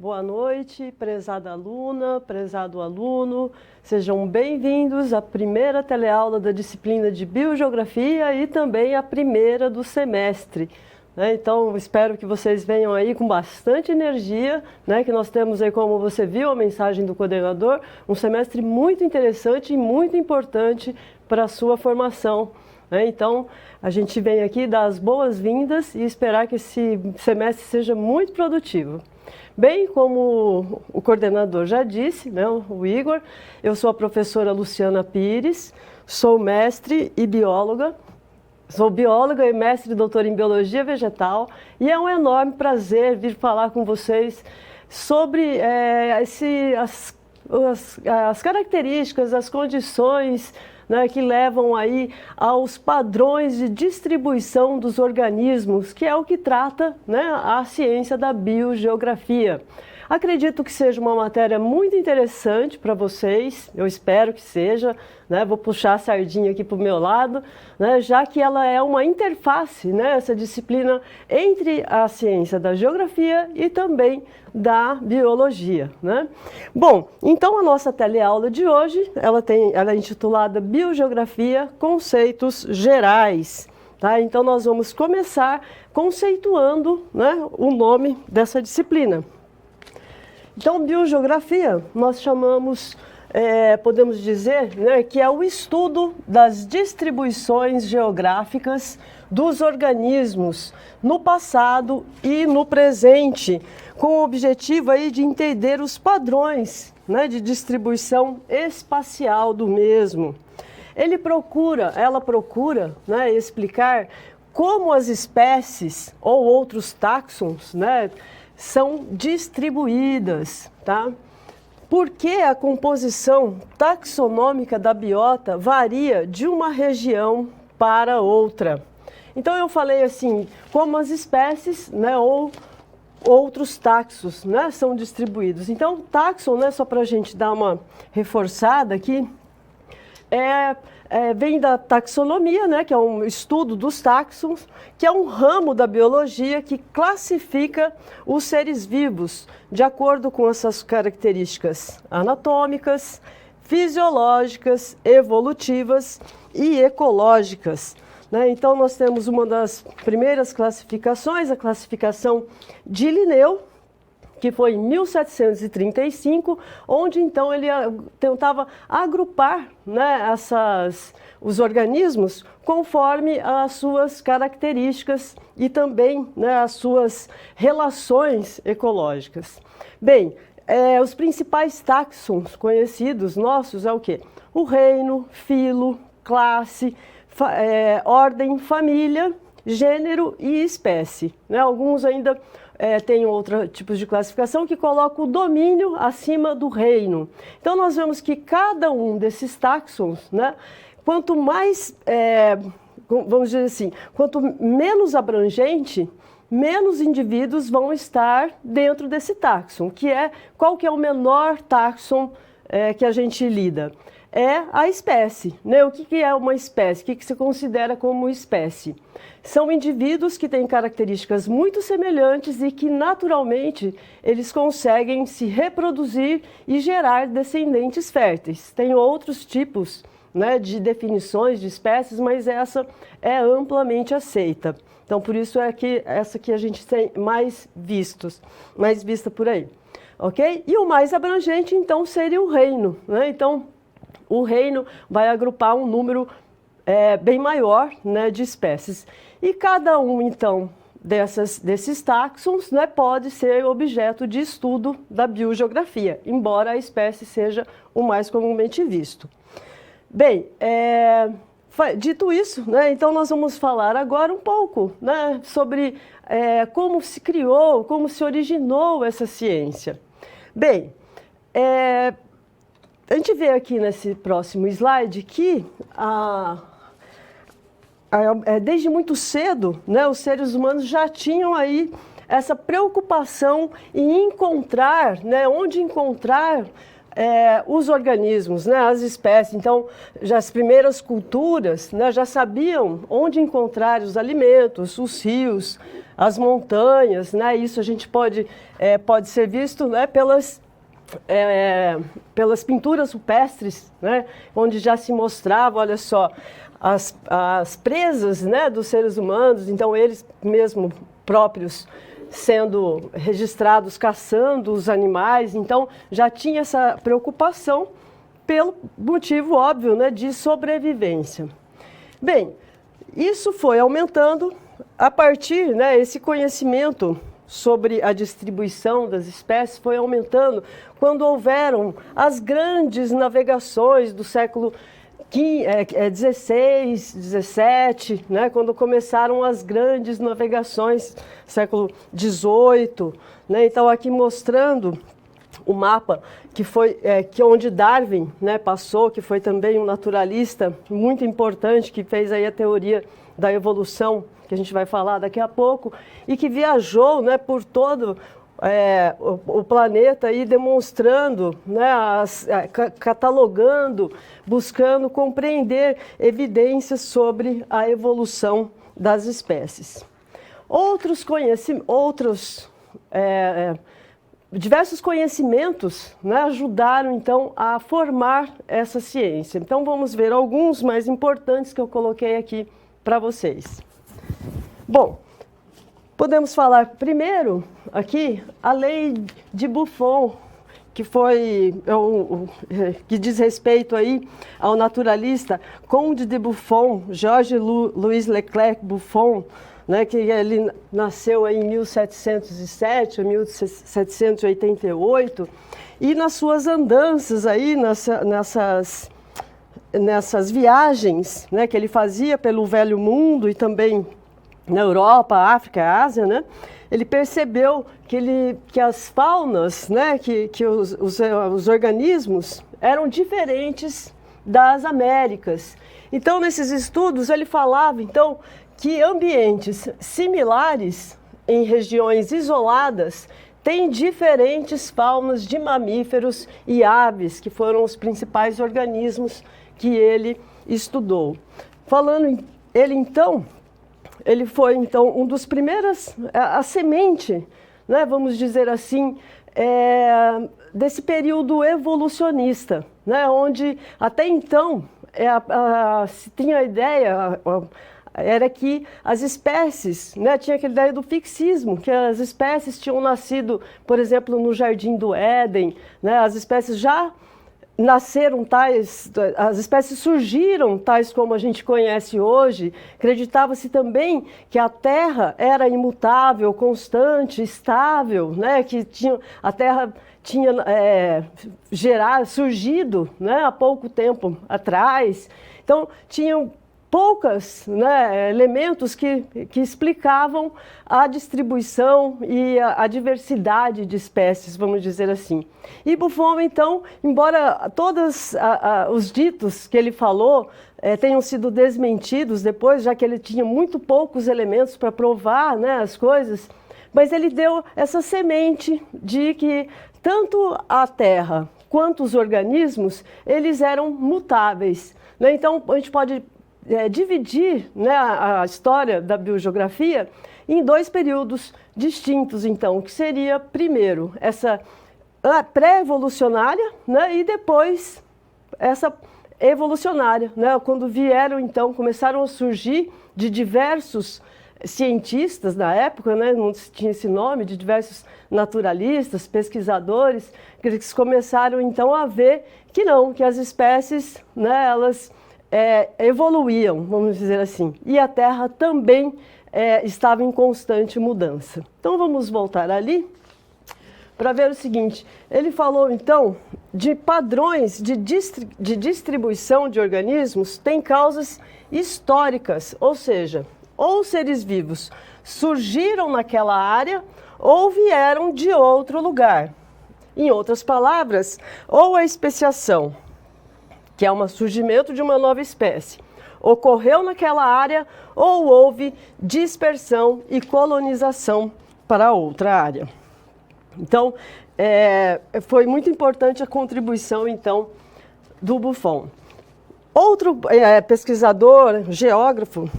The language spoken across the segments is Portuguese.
boa noite, prezada aluna, prezado aluno. Sejam bem-vindos à primeira teleaula da disciplina de Biogeografia e também a primeira do semestre. Então, espero que vocês venham aí com bastante energia, que nós temos aí, como você viu, a mensagem do coordenador, um semestre muito interessante e muito importante para a sua formação. Então, a gente vem aqui dar as boas-vindas e esperar que esse semestre seja muito produtivo. Bem, como o coordenador já disse, o Igor, eu sou a professora Luciana Pires, sou mestre e bióloga. Sou bióloga e mestre e doutora em Biologia Vegetal e é um enorme prazer vir falar com vocês sobre as características, as condições que levam aí aos padrões de distribuição dos organismos, que é o que trata a ciência da biogeografia. Acredito que seja uma matéria muito interessante para vocês, eu espero que seja, vou puxar a sardinha aqui para o meu lado, já que ela é uma interface, essa disciplina entre a ciência da geografia e também da biologia. Bom, então a nossa teleaula de hoje, ela é intitulada Biogeografia, Conceitos Gerais. Então nós vamos começar conceituando o nome dessa disciplina. Então, biogeografia, nós chamamos, podemos dizer, que é o estudo das distribuições geográficas dos organismos no passado e no presente, com o objetivo aí de entender os padrões de distribuição espacial do mesmo. Ela procura explicar como as espécies ou outros táxons, são distribuídas, Por que a composição taxonômica da biota varia de uma região para outra? Então eu falei assim, como as espécies, ou outros taxos, são distribuídos. Então taxon, só para a gente dar uma reforçada aqui, vem da taxonomia, que é um estudo dos táxons, que é um ramo da biologia que classifica os seres vivos de acordo com essas características anatômicas, fisiológicas, evolutivas e ecológicas. Então, nós temos uma das primeiras classificações, a classificação de Linneu, que foi em 1735, onde então ele tentava agrupar os organismos conforme as suas características e também as suas relações ecológicas. Bem, os principais táxons conhecidos nossos é o quê? O reino, filo, classe, ordem, família, gênero e espécie. Alguns ainda tem outros tipos de classificação que coloca o domínio acima do reino. Então, nós vemos que cada um desses táxons, quanto mais, vamos dizer assim, quanto menos abrangente, menos indivíduos vão estar dentro desse táxon, qual que é o menor táxon que a gente lida? É a espécie. O que é uma espécie? O que se considera como espécie? São indivíduos que têm características muito semelhantes e que, naturalmente, eles conseguem se reproduzir e gerar descendentes férteis. Tem outros tipos de definições de espécies, mas essa é amplamente aceita. Então, por isso é que essa que a gente tem mais vista por aí. Ok? E o mais abrangente, então, seria o reino. Então, o reino vai agrupar um número bem maior de espécies. E cada um, então, desses táxons pode ser objeto de estudo da biogeografia, embora a espécie seja o mais comumente visto. Bem, dito isso, então nós vamos falar agora um pouco sobre como se criou, como se originou essa ciência. Bem, a gente vê aqui nesse próximo slide que desde muito cedo, os seres humanos já tinham aí essa preocupação em encontrar, onde encontrar os organismos, né, as espécies. Então, já as primeiras culturas, né, já sabiam onde encontrar os alimentos, os rios, as montanhas, né, isso a gente pode ser visto, né, pelas pinturas rupestres, né, onde já se mostrava, olha só, as presas, né, dos seres humanos, então eles mesmo próprios sendo registrados caçando os animais, então já tinha essa preocupação pelo motivo óbvio, né, de sobrevivência. Bem, isso foi aumentando a partir, né, esse conhecimento sobre a distribuição das espécies foi aumentando quando houveram as grandes navegações do século 16, 17, né, quando começaram as grandes navegações, século 18, né, então aqui mostrando o mapa que foi onde Darwin, né, passou, que foi também um naturalista muito importante, que fez aí a teoria da evolução, que a gente vai falar daqui a pouco, e que viajou, né, por todo o planeta aí demonstrando, né, catalogando, buscando compreender evidências sobre a evolução das espécies. Diversos conhecimentos, né, ajudaram então a formar essa ciência. Então vamos ver alguns mais importantes que eu coloquei aqui para vocês. Bom, podemos falar primeiro aqui a lei de Buffon, que que diz respeito aí ao naturalista Comte de Buffon, Georges Louis Leclerc Buffon, né, que ele nasceu aí em 1707 a 1788, e nas suas andanças aí nessas viagens, né, que ele fazia pelo Velho Mundo e também na Europa, África, Ásia, né, ele percebeu que as faunas, né, que os organismos eram diferentes das Américas. Então, nesses estudos, ele falava então, que ambientes similares em regiões isoladas têm diferentes faunas de mamíferos e aves, que foram os principais organismos que ele estudou. Ele foi, então, um dos primeiros, a semente, né, vamos dizer assim, desse período evolucionista, né, onde até então se tinha a ideia, era que as espécies, né, tinha aquela ideia do fixismo, que as espécies tinham nascido, por exemplo, no Jardim do Éden, né, as espécies já nasceram tais, as espécies surgiram tais como a gente conhece hoje. Acreditava-se também que a Terra era imutável, constante, estável, né? Que a Terra tinha surgido, né, há pouco tempo atrás. Então, tinham poucos, né, elementos que explicavam a distribuição e a diversidade de espécies, vamos dizer assim. E Buffon, então, embora todos os ditos que ele falou tenham sido desmentidos depois, já que ele tinha muito poucos elementos para provar, né, as coisas, mas ele deu essa semente de que tanto a Terra quanto os organismos, eles eram mutáveis, né? Então, a gente pode dividir, né, a história da biogeografia em dois períodos distintos, então, que seria, primeiro, essa pré-evolucionária, né, e depois essa evolucionária, né, quando vieram, então, começaram a surgir de diversos cientistas na época, né, não tinha esse nome, de diversos naturalistas, pesquisadores, que eles começaram, então, a ver que não, que as espécies, né, elas evoluíam, vamos dizer assim, e a Terra também estava em constante mudança. Então vamos voltar ali para ver o seguinte. Ele falou então de padrões de distribuição de organismos têm causas históricas, ou seja, ou seres vivos surgiram naquela área ou vieram de outro lugar. Em outras palavras, ou a especiação, que é um surgimento de uma nova espécie, ocorreu naquela área ou houve dispersão e colonização para outra área. Então, foi muito importante a contribuição, então, do Buffon. Outro pesquisador, geógrafo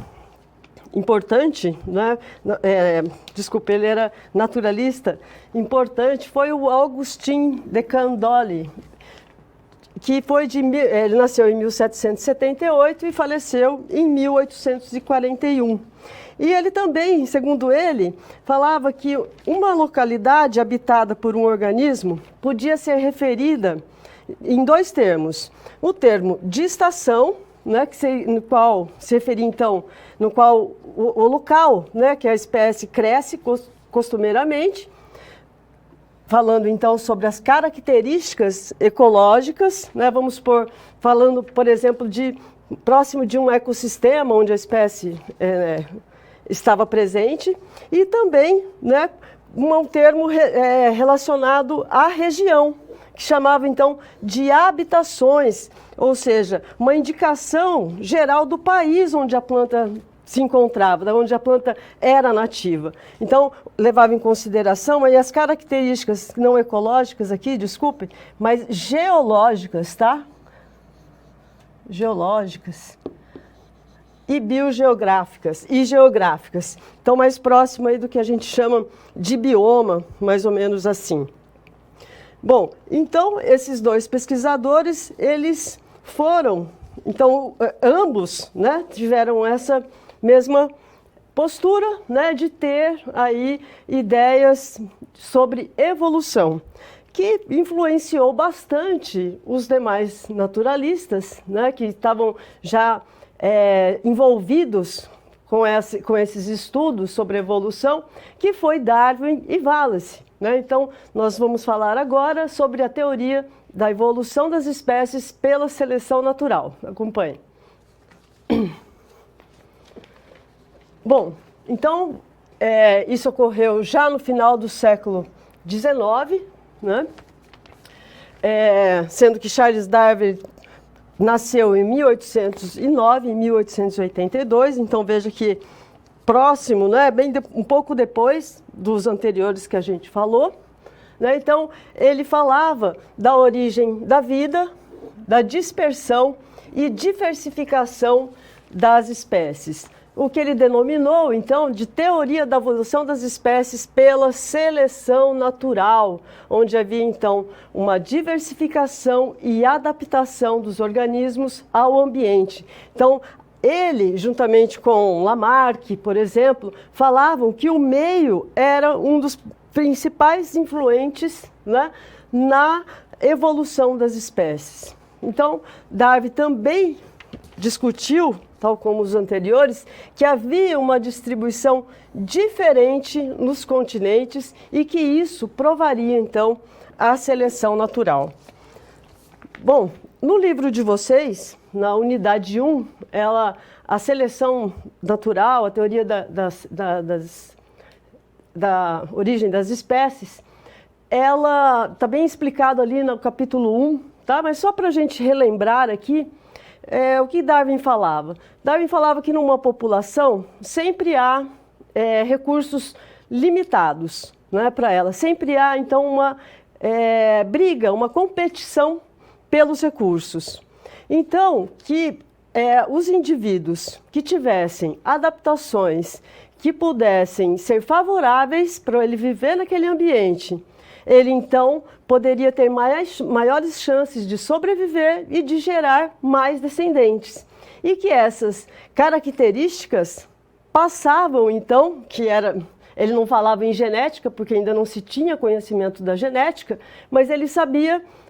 importante, né? Desculpe, ele era naturalista, importante, foi o Augustin de Candolle, que ele nasceu em 1778 e faleceu em 1841. E ele também, segundo ele, falava que uma localidade habitada por um organismo podia ser referida em dois termos. O termo de estação, né, no qual se referia, então, no qual o local, né, que a espécie cresce costumeiramente, falando então sobre as características ecológicas, né, falando, por exemplo, próximo de um ecossistema onde a espécie estava presente, e também, né, um termo relacionado à região, que chamava então de habitações, ou seja, uma indicação geral do país onde a planta se encontrava, onde a planta era nativa. Então, levava em consideração aí as características não ecológicas aqui, desculpe, mas geológicas, tá? Geológicas e biogeográficas e geográficas. Então, mais próximo aí do que a gente chama de bioma, mais ou menos assim. Bom, então, esses dois pesquisadores, eles foram, então, ambos, né, tiveram essa mesma postura, né, de ter aí ideias sobre evolução, que influenciou bastante os demais naturalistas, né, que estavam já envolvidos com esses estudos sobre evolução, que foi Darwin e Wallace, né? Então, nós vamos falar agora sobre a teoria da evolução das espécies pela seleção natural. Acompanhe. Bom, então, isso ocorreu já no final do século XIX, né? Sendo que Charles Darwin nasceu em 1809, em 1882, então veja que próximo, né, um pouco depois dos anteriores que a gente falou, né? Então, ele falava da origem da vida, da dispersão e diversificação das espécies. O que ele denominou, então, de teoria da evolução das espécies pela seleção natural, onde havia, então, uma diversificação e adaptação dos organismos ao ambiente. Então, ele, juntamente com Lamarck, por exemplo, falavam que o meio era um dos principais influentes, né, na evolução das espécies. Então, Darwin também discutiu, tal como os anteriores, que havia uma distribuição diferente nos continentes e que isso provaria, então, a seleção natural. Bom, no livro de vocês, na unidade 1, a seleção natural, a teoria da origem das espécies, ela está bem explicado ali no capítulo 1, tá? Mas só para a gente relembrar aqui, o que Darwin falava? Darwin falava que numa população sempre há recursos limitados, né, para ela. Sempre há, então, uma briga, uma competição pelos recursos. Então, que os indivíduos que tivessem adaptações que pudessem ser favoráveis para ele viver naquele ambiente, ele então poderia ter maiores chances de sobreviver e de gerar mais descendentes. E que essas características passavam então, ele não falava em genética, porque ainda não se tinha conhecimento da genética, mas ele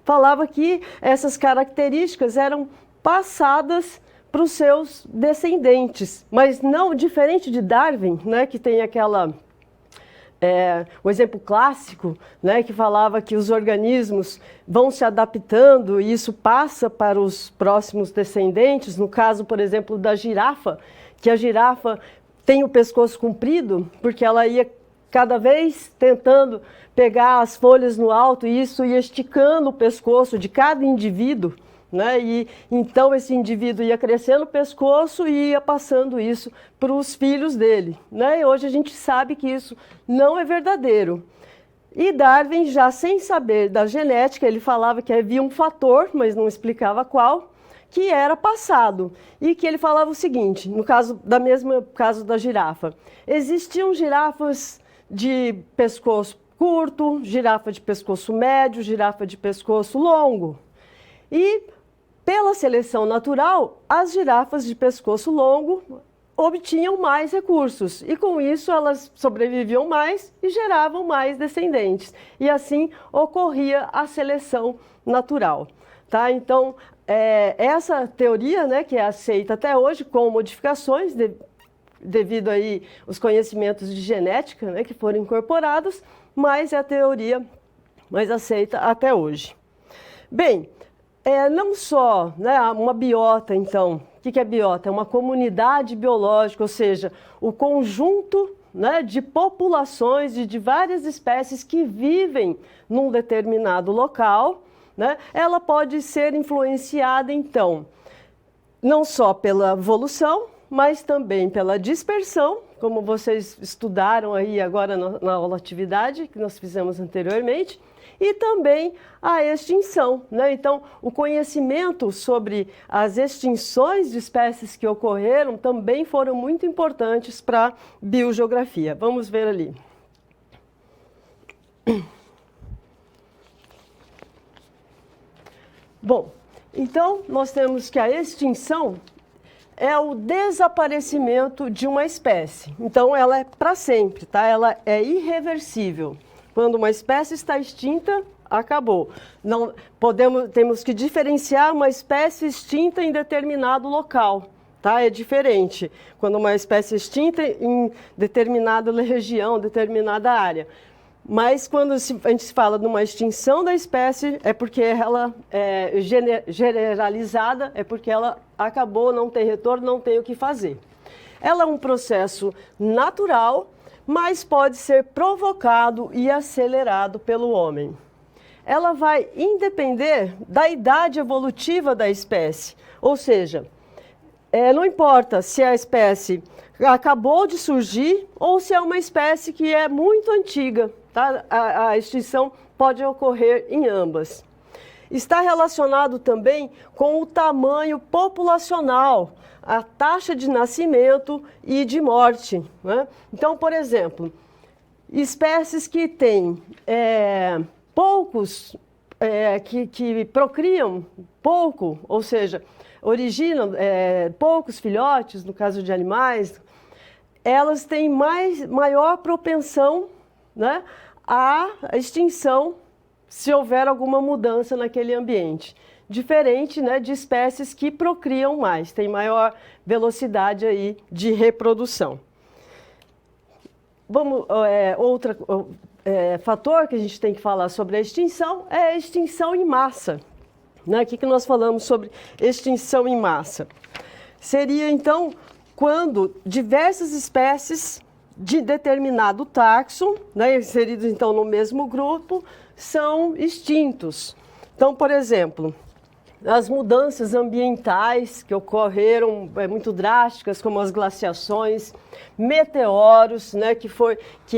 falava que essas características eram passadas para os seus descendentes. Mas não, diferente de Darwin, né, que tem o exemplo clássico, né, que falava que os organismos vão se adaptando e isso passa para os próximos descendentes. No caso, por exemplo, da girafa, que a girafa tem o pescoço comprido, porque ela ia cada vez tentando pegar as folhas no alto e isso ia esticando o pescoço de cada indivíduo, né? E então esse indivíduo ia crescendo o pescoço e ia passando isso para os filhos dele, né? E hoje a gente sabe que isso não é verdadeiro. E Darwin, já sem saber da genética, ele falava que havia um fator, mas não explicava qual, que era passado. E que ele falava o seguinte, no caso caso da girafa. Existiam girafas de pescoço curto, girafa de pescoço médio, girafa de pescoço longo. E, pela seleção natural, as girafas de pescoço longo obtinham mais recursos e com isso elas sobreviviam mais e geravam mais descendentes. E assim ocorria a seleção natural. Tá? Então, essa teoria, né, que é aceita até hoje com modificações devido aí os conhecimentos de genética, né, que foram incorporados, mas é a teoria mais aceita até hoje. Bem, não só, né, uma biota, então, o que é biota? É uma comunidade biológica, ou seja, o conjunto, né, de populações de várias espécies que vivem num determinado local, né, ela pode ser influenciada, então, não só pela evolução, mas também pela dispersão, como vocês estudaram aí agora na aula atividade que nós fizemos anteriormente, e também a extinção, né? Então, o conhecimento sobre as extinções de espécies que ocorreram também foram muito importantes para a biogeografia. Vamos ver ali. Bom, então nós temos que a extinção é o desaparecimento de uma espécie. Então, ela é para sempre, tá? Ela é irreversível. Quando uma espécie está extinta, acabou. Não temos que diferenciar uma espécie extinta em determinado local, tá? É diferente quando uma espécie extinta em determinada região, determinada área. Mas quando a gente fala de uma extinção da espécie, é porque ela é generalizada, é porque ela acabou, não tem retorno, não tem o que fazer. Ela é um processo natural, mas pode ser provocado e acelerado pelo homem. Ela vai independer da idade evolutiva da espécie, ou seja, não importa se a espécie acabou de surgir ou se é uma espécie que é muito antiga, tá? A extinção pode ocorrer em ambas. Está relacionado também com o tamanho populacional, a taxa de nascimento e de morte, né? Então, por exemplo, espécies que têm poucos, que procriam pouco, ou seja, originam poucos filhotes, no caso de animais, elas têm maior propensão, né, à extinção se houver alguma mudança naquele ambiente. Diferente, né, de espécies que procriam mais, tem maior velocidade aí de reprodução. Outro fator que a gente tem que falar sobre a extinção é a extinção em massa. Né? O que nós falamos sobre extinção em massa? Seria, então, quando diversas espécies de determinado taxon, né, inseridos, então, no mesmo grupo, são extintos. Então, por exemplo, as mudanças ambientais que ocorreram muito drásticas, como as glaciações, meteoros, né, que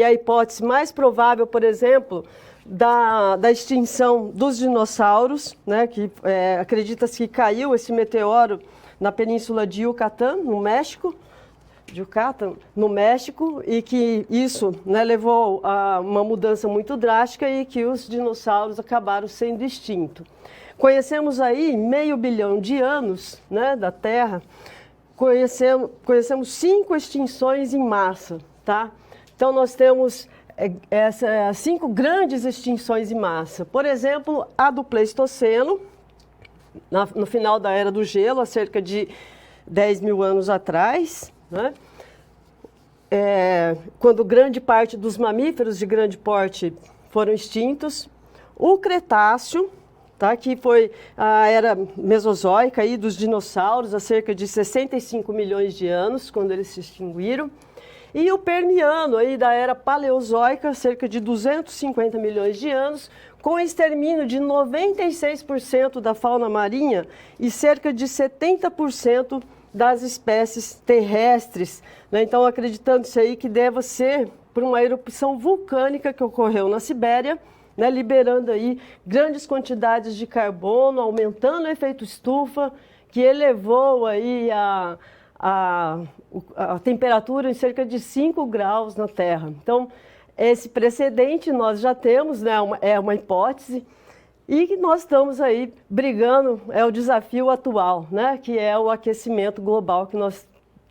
é a hipótese mais provável, por exemplo, da extinção dos dinossauros, né, que acredita-se que caiu esse meteoro na península de Yucatán, no México, e que isso, né, levou a uma mudança muito drástica e que os dinossauros acabaram sendo extintos. Conhecemos aí 500 milhões de anos, né, da Terra, conhecemos 5 extinções em massa, tá? Então nós temos essas 5 grandes extinções em massa. Por exemplo, a do Pleistoceno, no final da Era do Gelo, há cerca de 10 mil anos atrás, né? Quando grande parte dos mamíferos de grande porte foram extintos. O Cretáceo, tá? Que foi a Era Mesozoica aí, dos dinossauros, há cerca de 65 milhões de anos, quando eles se extinguiram. E o Permiano, aí, da Era Paleozoica, cerca de 250 milhões de anos, com extermínio de 96% da fauna marinha e cerca de 70% das espécies terrestres, né? Então, acreditando-se aí que deva ser por uma erupção vulcânica que ocorreu na Sibéria, né, liberando aí grandes quantidades de carbono, aumentando o efeito estufa, que elevou aí a temperatura em cerca de 5 graus na Terra. Então, esse precedente nós já temos, né, é uma hipótese, e que nós estamos aí brigando, é o desafio atual, né, que é o aquecimento global que nós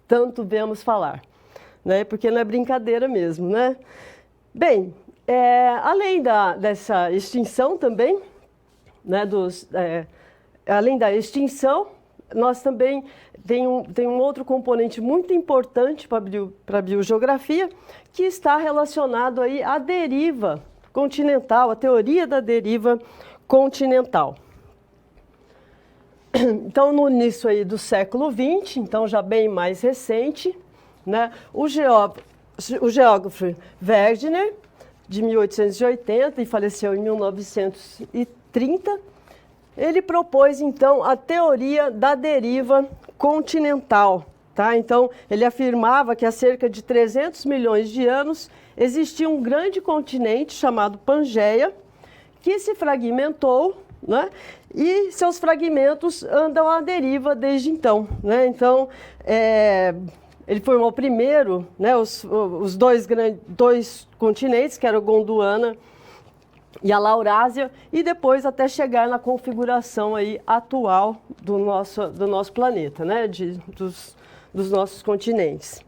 tanto vemos falar, né, porque não é brincadeira mesmo, né? Bem, além dessa extinção também, né, além da extinção, nós também tem um outro componente muito importante para a biogeografia, que está relacionado aí à deriva continental, a teoria da deriva continental. Então, no início aí do século XX, então já bem mais recente, né, o geógrafo Wegener, de 1880 e faleceu em 1930, ele propôs, então, a teoria da deriva continental. Tá? Então, ele afirmava que há cerca de 300 milhões de anos existia um grande continente chamado Pangeia, que se fragmentou, né? E seus fragmentos andam à deriva desde então. Né? Então, ele formou primeiro, né, os dois continentes, que eram o Gondwana e a Laurásia, e depois até chegar na configuração aí atual do nosso planeta, né, dos nossos continentes.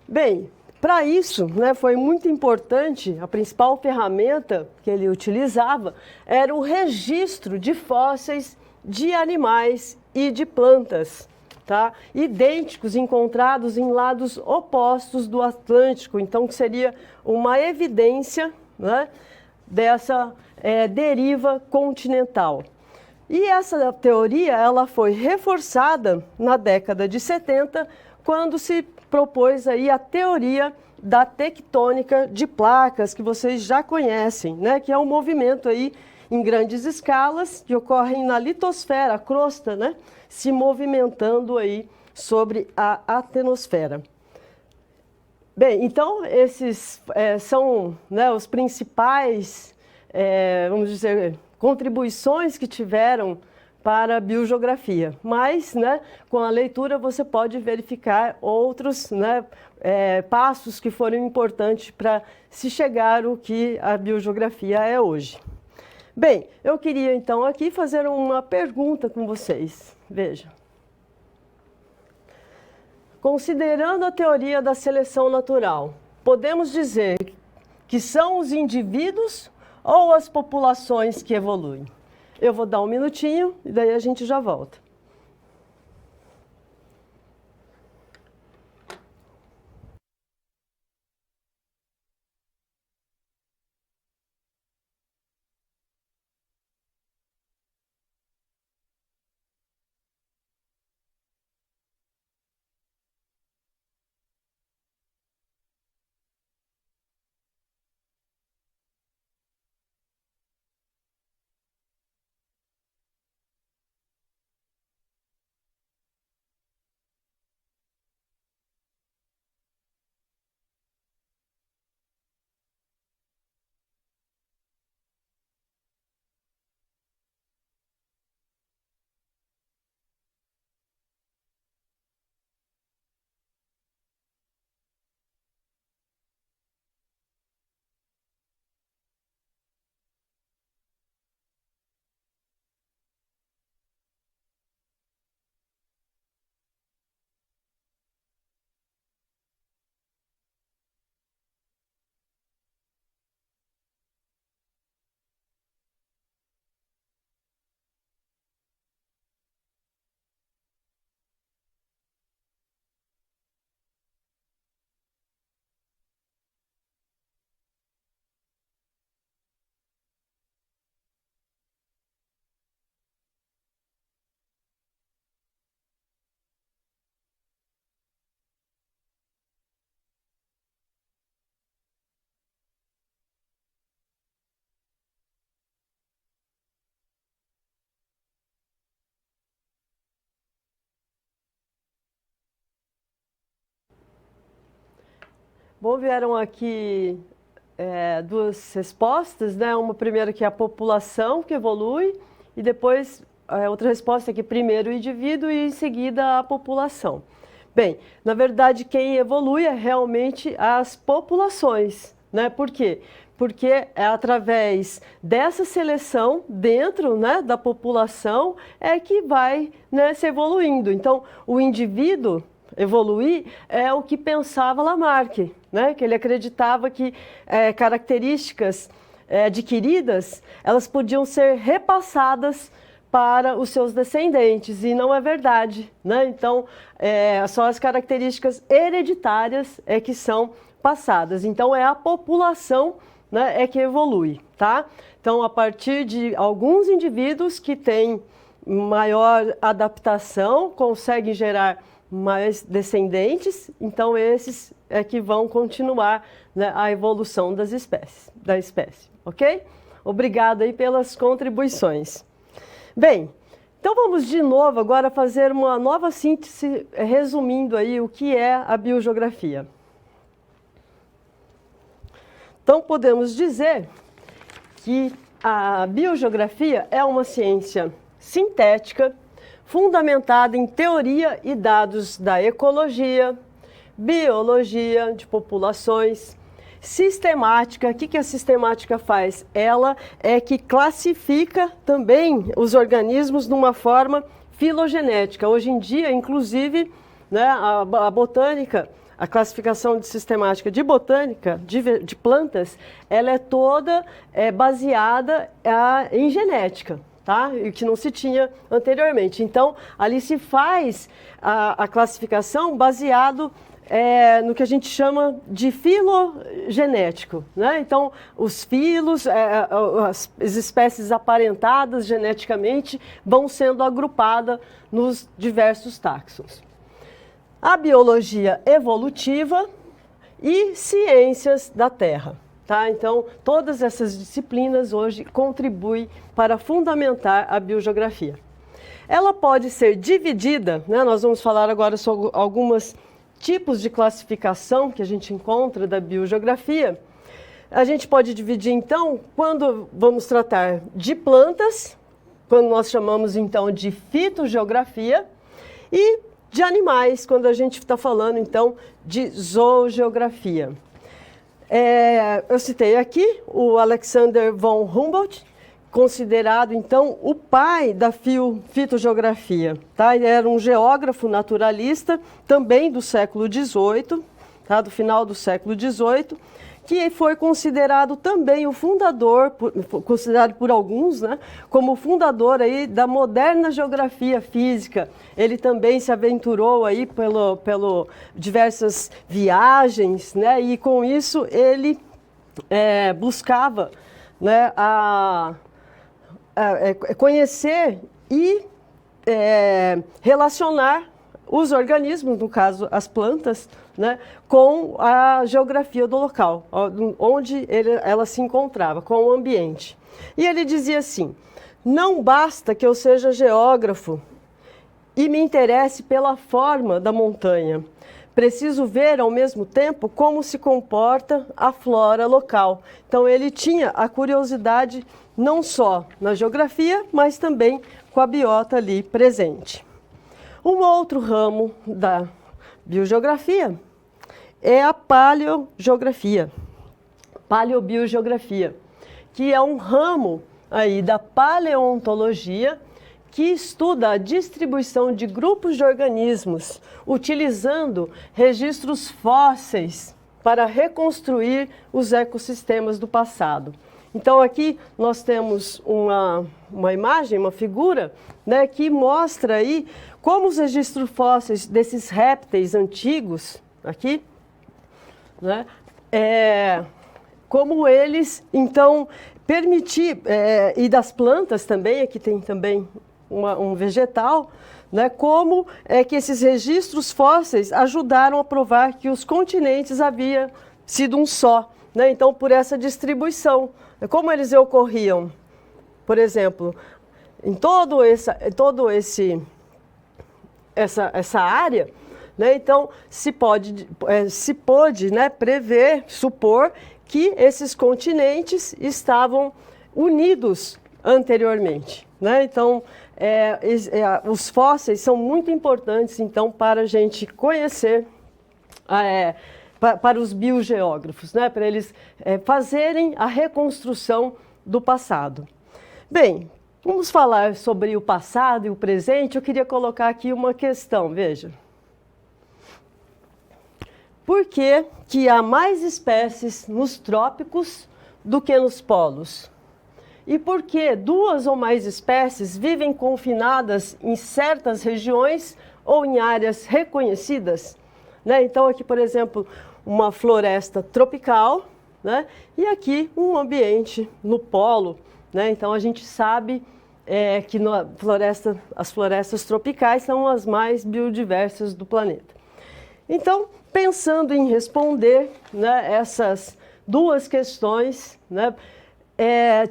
Bem, para isso, né, foi muito importante, a principal ferramenta que ele utilizava era o registro de fósseis de animais e de plantas, tá? Idênticos, encontrados em lados opostos do Atlântico, então que seria uma evidência, né, dessa deriva continental. E essa teoria ela foi reforçada na década de 70, quando se propôs aí a teoria da tectônica de placas, que vocês já conhecem, né? Que é um movimento aí em grandes escalas que ocorrem na litosfera, a crosta, né? Se movimentando aí sobre a atenosfera. Bem, então esses são, né, os principais, vamos dizer, contribuições que tiveram para a biogeografia, mas, né, com a leitura você pode verificar outros, né, passos que foram importantes para se chegar ao que a biogeografia é hoje. Bem, eu queria então aqui fazer uma pergunta com vocês. Veja. Considerando a teoria da seleção natural, podemos dizer que são os indivíduos ou as populações que evoluem? Eu vou dar um minutinho e daí a gente já volta. Bom, vieram aqui duas respostas, né? Uma primeira que é a população que evolui e depois outra resposta é que primeiro o indivíduo e em seguida a população. Bem, na verdade quem evolui é realmente as populações, né? Por quê? Porque é através dessa seleção dentro, né, da população é que vai, né, se evoluindo. Então, o indivíduo evoluir é o que pensava Lamarck, né? Que ele acreditava que características adquiridas, elas podiam ser repassadas para os seus descendentes, e não é verdade, né? Então, só as características hereditárias é que são passadas. Então, é a população, né, é que evolui, tá? Então, a partir de alguns indivíduos que têm maior adaptação, conseguem gerar mais descendentes, então esses é que vão continuar, né, a evolução da espécie, ok? Obrigada aí pelas contribuições. Bem, então vamos de novo agora fazer uma nova síntese, resumindo aí o que é a biogeografia. Então podemos dizer que a biogeografia é uma ciência sintética, fundamentada em teoria e dados da ecologia, biologia de populações, sistemática. O que a sistemática faz? Ela é que classifica também os organismos de uma forma filogenética. Hoje em dia, inclusive, né, a botânica, a classificação de sistemática de botânica, de plantas, ela é toda baseada em genética. Tá? E que não se tinha anteriormente. Então, ali se faz a classificação baseado no que a gente chama de filogenético, né? Então, os filos, as espécies aparentadas geneticamente vão sendo agrupadas nos diversos táxons. A biologia evolutiva e ciências da Terra. Tá? Então, todas essas disciplinas hoje contribuem para fundamentar a biogeografia. Ela pode ser dividida, né? Nós vamos falar agora sobre alguns tipos de classificação que a gente encontra da biogeografia. A gente pode dividir, então, quando vamos tratar de plantas, quando nós chamamos, então, de fitogeografia, e de animais, quando a gente está falando, então, de zoogeografia. Eu citei aqui o Alexander von Humboldt, considerado, então, o pai da fitogeografia. Tá? Ele era um geógrafo naturalista, também do século XVIII, tá? Do final do século XVIII, que foi considerado também o fundador, considerado por alguns, né, como o fundador aí da moderna geografia física. Ele também se aventurou aí pelo diversas viagens, né, e com isso ele buscava, né, conhecer e relacionar os organismos, no caso as plantas, né, com a geografia do local, onde ela se encontrava, com o ambiente. E ele dizia assim: não basta que eu seja geógrafo e me interesse pela forma da montanha. Preciso ver ao mesmo tempo como se comporta a flora local. Então ele tinha a curiosidade não só na geografia, mas também com a biota ali presente. Um outro ramo da biogeografia é a paleogeografia, paleobiogeografia, que é um ramo aí da paleontologia que estuda a distribuição de grupos de organismos, utilizando registros fósseis para reconstruir os ecossistemas do passado. Então aqui nós temos uma imagem, uma figura, né, que mostra aí como os registros fósseis desses répteis antigos, aqui, né, como eles, então, e das plantas também, aqui tem também um vegetal, né, como é que esses registros fósseis ajudaram a provar que os continentes haviam sido um só, né? Então, por essa distribuição, como eles ocorriam, por exemplo, em essa área, né? Então, se pôde, né, prever, supor que esses continentes estavam unidos anteriormente, né? Então, os fósseis são muito importantes, então, para a gente conhecer, para os biogeógrafos, né? Para eles fazerem a reconstrução do passado. Bem, vamos falar sobre o passado e o presente. Eu queria colocar aqui uma questão, veja. Por que que há mais espécies nos trópicos do que nos polos? E por que duas ou mais espécies vivem confinadas em certas regiões ou em áreas reconhecidas? Né? Então, aqui, por exemplo, uma floresta tropical, né? E aqui um ambiente no polo, né? Então, a gente sabe que as florestas tropicais são as mais biodiversas do planeta. Então, pensando em responder, né, essas duas questões, né,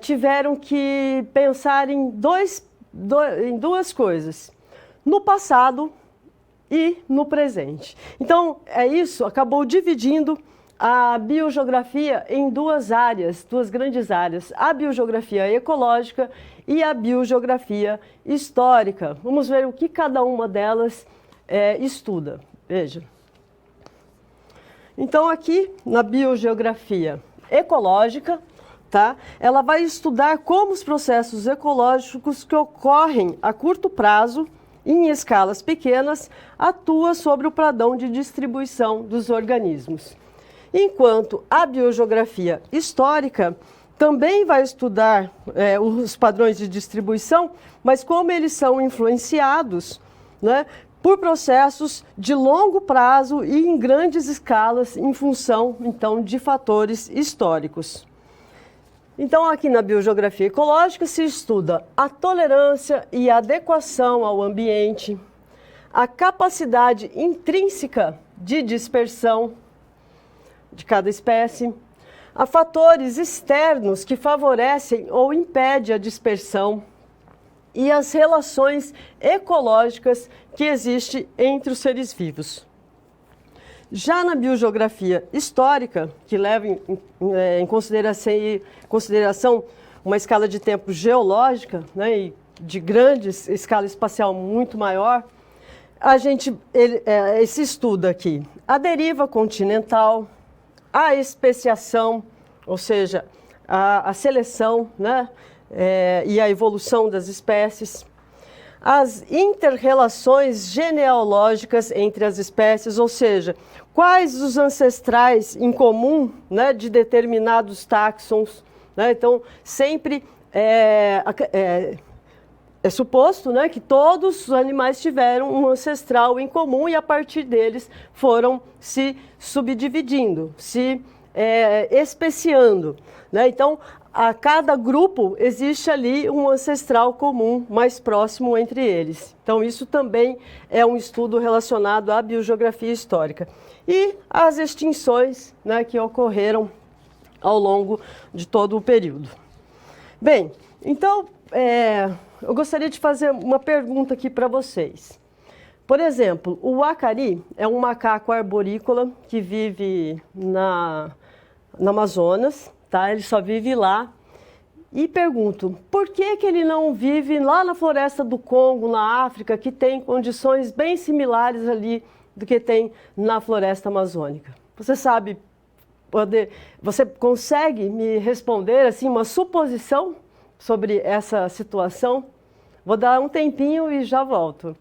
tiveram que pensar em duas coisas: no passado e no presente. Então, isso acabou dividindo a biogeografia em duas grandes áreas: a biogeografia ecológica e a biogeografia histórica. Vamos ver o que cada uma delas estuda. Veja. Então, aqui na biogeografia ecológica, tá? Ela vai estudar como os processos ecológicos que ocorrem a curto prazo, em escalas pequenas, atuam sobre o padrão de distribuição dos organismos. Enquanto a biogeografia histórica também vai estudar os padrões de distribuição, mas como eles são influenciados, né, por processos de longo prazo e em grandes escalas em função, então, de fatores históricos. Então, aqui na biogeografia ecológica se estuda a tolerância e a adequação ao ambiente, a capacidade intrínseca de dispersão de cada espécie, a fatores externos que favorecem ou impedem a dispersão e as relações ecológicas que existem entre os seres vivos. Já na biogeografia histórica, que leva em consideração uma escala de tempo geológica, né, e de grande escala espacial muito maior, se estuda aqui a deriva continental, a especiação, ou seja, a seleção, né, e a evolução das espécies, as inter-relações genealógicas entre as espécies, ou seja, quais os ancestrais em comum, né, de determinados táxons, né? Então, sempre é suposto, né, que todos os animais tiveram um ancestral em comum e a partir deles foram se subdividindo, se especiando, né? Então, a cada grupo existe ali um ancestral comum mais próximo entre eles. Então, isso também é um estudo relacionado à biogeografia histórica. E as extinções, né, que ocorreram ao longo de todo o período. Bem, então, eu gostaria de fazer uma pergunta aqui para vocês. Por exemplo, o acari é um macaco arborícola que vive no Amazonas, tá? Ele só vive lá. E pergunto, por que ele não vive lá na floresta do Congo, na África, que tem condições bem similares ali do que tem na floresta amazônica? Você sabe, você consegue me responder assim uma suposição sobre essa situação? Vou dar um tempinho e já volto.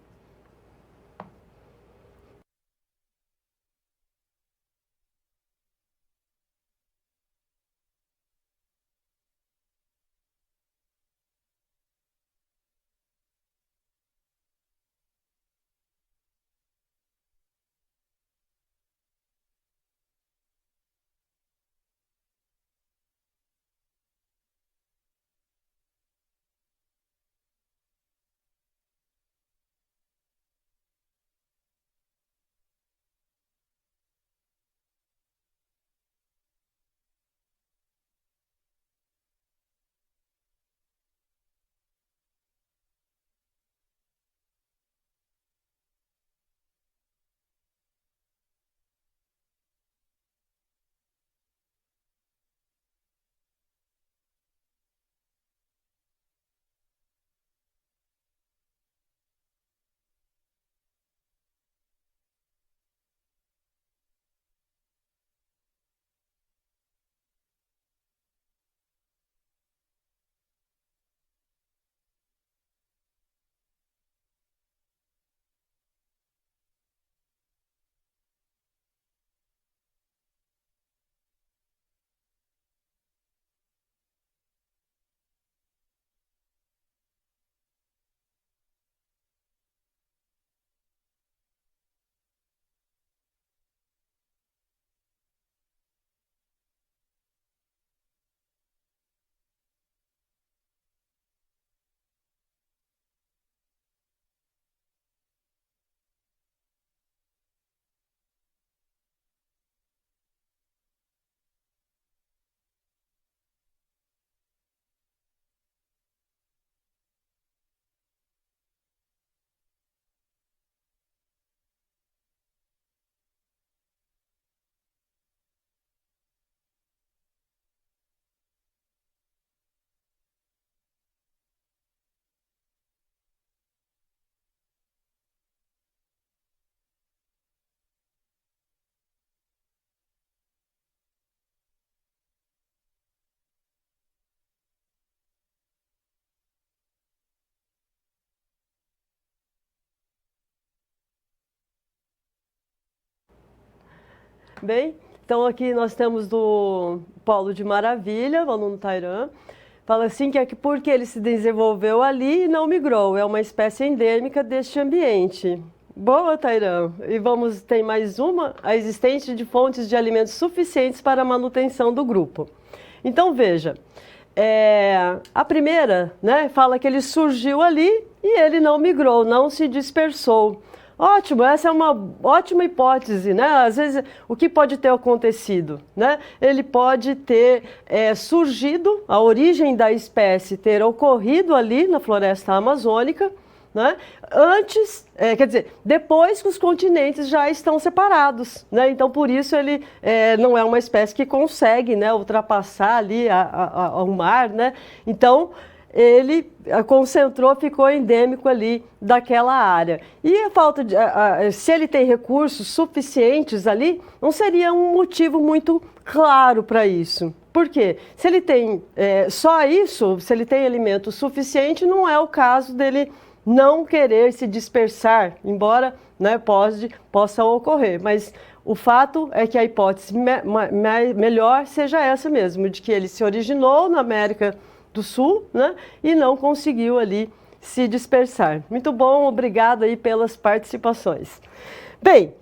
Bem, então aqui nós temos do Polo de Maravilha, o aluno Tairan. Fala assim que é porque ele se desenvolveu ali e não migrou. É uma espécie endêmica deste ambiente. Boa, Tairan. E tem mais uma, a existência de fontes de alimentos suficientes para a manutenção do grupo. Então, veja, a primeira, né, fala que ele surgiu ali e ele não migrou, não se dispersou. Ótimo, essa é uma ótima hipótese, né? Às vezes, o que pode ter acontecido, né? Ele pode ter surgido, a origem da espécie ter ocorrido ali na floresta amazônica, né? Antes, quer dizer, depois que os continentes já estão separados, né? Então, por isso ele não é uma espécie que consegue, né, ultrapassar ali o mar, né? Então, ele concentrou, ficou endêmico ali daquela área. E a falta de, se ele tem recursos suficientes ali, não seria um motivo muito claro para isso. Por quê? Se ele tem só isso, se ele tem alimento suficiente, não é o caso dele não querer se dispersar, embora, né, possa ocorrer. Mas o fato é que a hipótese melhor seja essa mesmo, de que ele se originou na América do Sul, né, e não conseguiu ali se dispersar. Muito bom, obrigado aí pelas participações. Bem,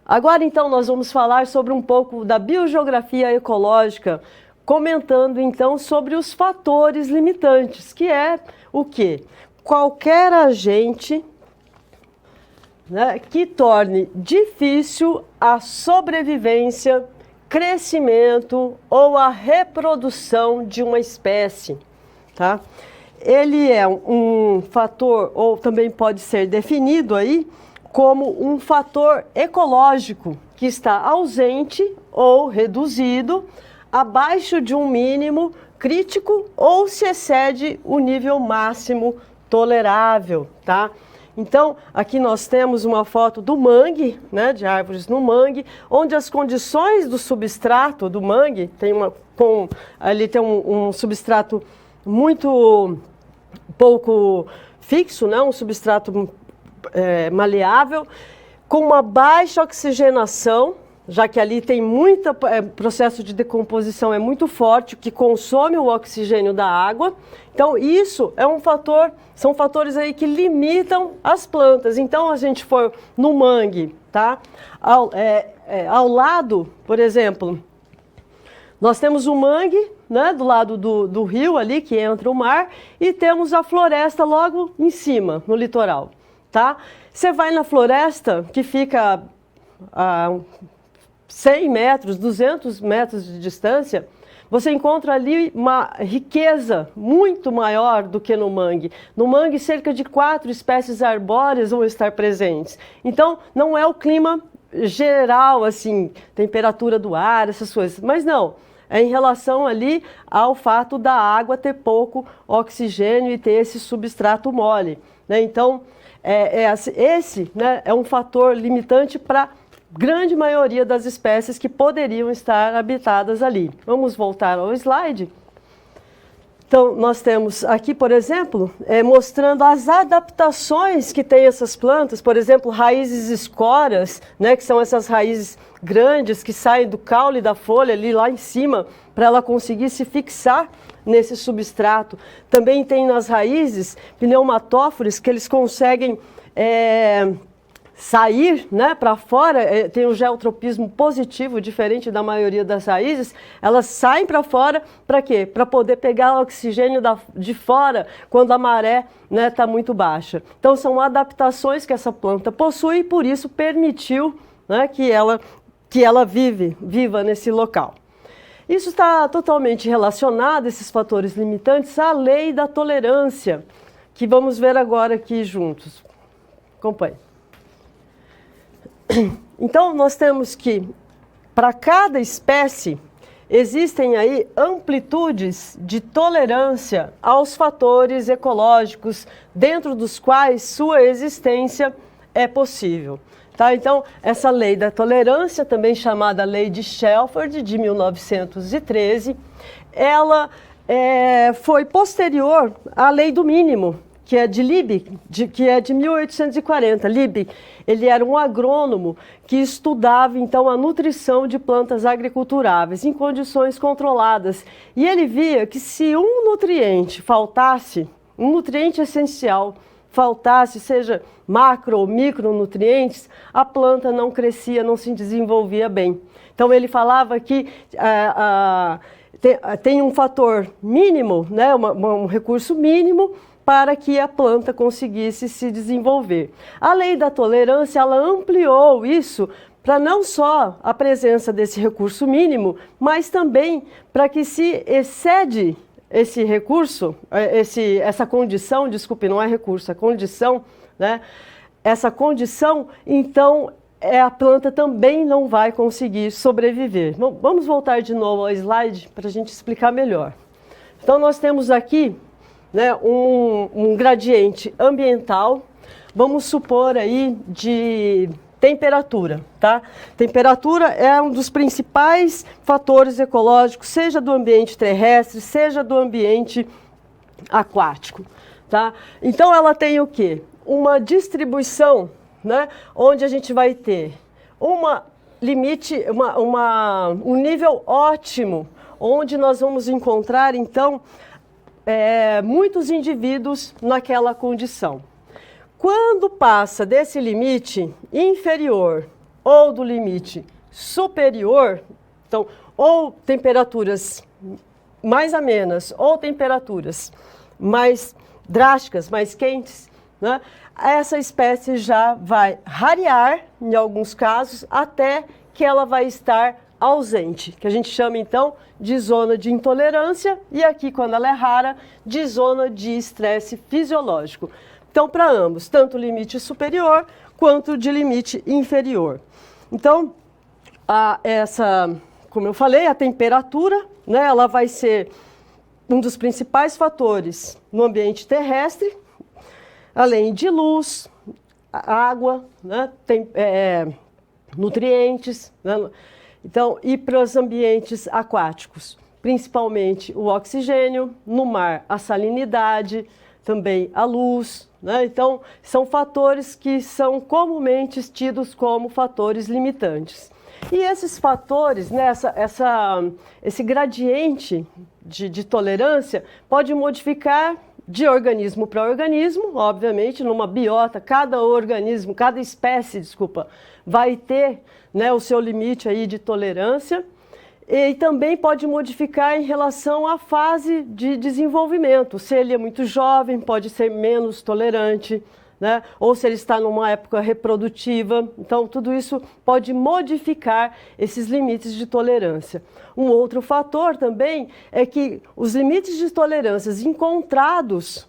agora então nós vamos falar sobre um pouco da biogeografia ecológica, comentando então sobre os fatores limitantes, que é o quê? Qualquer agente, né, que torne difícil a sobrevivência, crescimento ou a reprodução de uma espécie, tá? Ele é um fator, ou também pode ser definido aí como um fator ecológico que está ausente ou reduzido abaixo de um mínimo crítico ou se excede o nível máximo tolerável, tá? Então, aqui nós temos uma foto do mangue, né, de árvores no mangue, onde as condições do substrato do mangue, ali tem um substrato muito pouco fixo, né, um substrato maleável, com uma baixa oxigenação, já que ali tem muito processo de decomposição é muito forte, que consome o oxigênio da água. Então, isso é um fator, são fatores aí que limitam as plantas. Então, a gente for no mangue, tá? Ao lado, por exemplo, nós temos o mangue, né, do lado do rio ali, que entra o mar, e temos a floresta logo em cima, no litoral, tá? Você vai na floresta, que fica a 100 metros, 200 metros de distância, você encontra ali uma riqueza muito maior do que no mangue. No mangue, cerca de 4 espécies arbóreas vão estar presentes. Então, não é o clima geral, assim, temperatura do ar, essas coisas, mas não. É em relação ali ao fato da água ter pouco oxigênio e ter esse substrato mole, né? Então, esse, né, é um fator limitante para grande maioria das espécies que poderiam estar habitadas ali. Vamos voltar ao slide. Então, nós temos aqui, por exemplo, mostrando as adaptações que têm essas plantas, por exemplo, raízes escoras, né, que são essas raízes grandes que saem do caule da folha ali lá em cima, para ela conseguir se fixar nesse substrato. Também tem nas raízes pneumatóforos que eles conseguem sair, né, para fora, tem um geotropismo positivo, diferente da maioria das raízes, elas saem para fora, para quê? Para poder pegar o oxigênio de fora quando a maré, né, está muito baixa. Então são adaptações que essa planta possui e por isso permitiu, né, que ela viva nesse local. Isso está totalmente relacionado, esses fatores limitantes, à lei da tolerância, que vamos ver agora aqui juntos. Acompanhe. Então, nós temos que, para cada espécie, existem aí amplitudes de tolerância aos fatores ecológicos, dentro dos quais sua existência é possível. Tá? Então, essa lei da tolerância, também chamada Lei de Shelford, de 1913, ela foi posterior à Lei do Mínimo, que é de Liebig, que é de 1840. Liebig, ele era um agrônomo que estudava, então, a nutrição de plantas agriculturáveis em condições controladas. E ele via que se um nutriente faltasse, um nutriente essencial faltasse, seja macro ou micronutrientes, a planta não crescia, não se desenvolvia bem. Então, ele falava que tem um fator mínimo, né, um recurso mínimo para que a planta conseguisse se desenvolver. A lei da tolerância, ela ampliou isso para não só a presença desse recurso mínimo, mas também para que se excede esse recurso, essa condição, desculpe, não é recurso, é condição, né? Essa condição, então, a planta também não vai conseguir sobreviver. Vamos voltar de novo ao slide para a gente explicar melhor. Então, nós temos aqui, né, um gradiente ambiental, vamos supor aí de temperatura, tá? Temperatura é um dos principais fatores ecológicos, seja do ambiente terrestre, seja do ambiente aquático, tá? Então ela tem o quê? Uma distribuição, né, onde a gente vai ter um nível ótimo, onde nós vamos encontrar, então, muitos indivíduos naquela condição. Quando passa desse limite inferior ou do limite superior, então, ou temperaturas mais amenas ou temperaturas mais drásticas, mais quentes, né, essa espécie já vai rarear, em alguns casos, até que ela vai estar ausente, que a gente chama, então, de zona de intolerância, e aqui, quando ela é rara, de zona de estresse fisiológico. Então, para ambos, tanto o limite superior quanto de limite inferior. Então, como eu falei, a temperatura, né, ela vai ser um dos principais fatores no ambiente terrestre, além de luz, água, né, nutrientes, né, então, e para os ambientes aquáticos, principalmente o oxigênio, no mar a salinidade, também a luz, né? Então, são fatores que são comumente tidos como fatores limitantes. E esses fatores, né, esse gradiente de tolerância pode modificar de organismo para organismo, obviamente, numa biota, cada espécie, vai ter, né, o seu limite aí de tolerância. E também pode modificar em relação à fase de desenvolvimento. Se ele é muito jovem, pode ser menos tolerante, né? Ou se ele está numa época reprodutiva. Então, tudo isso pode modificar esses limites de tolerância. Um outro fator também é que os limites de tolerância encontrados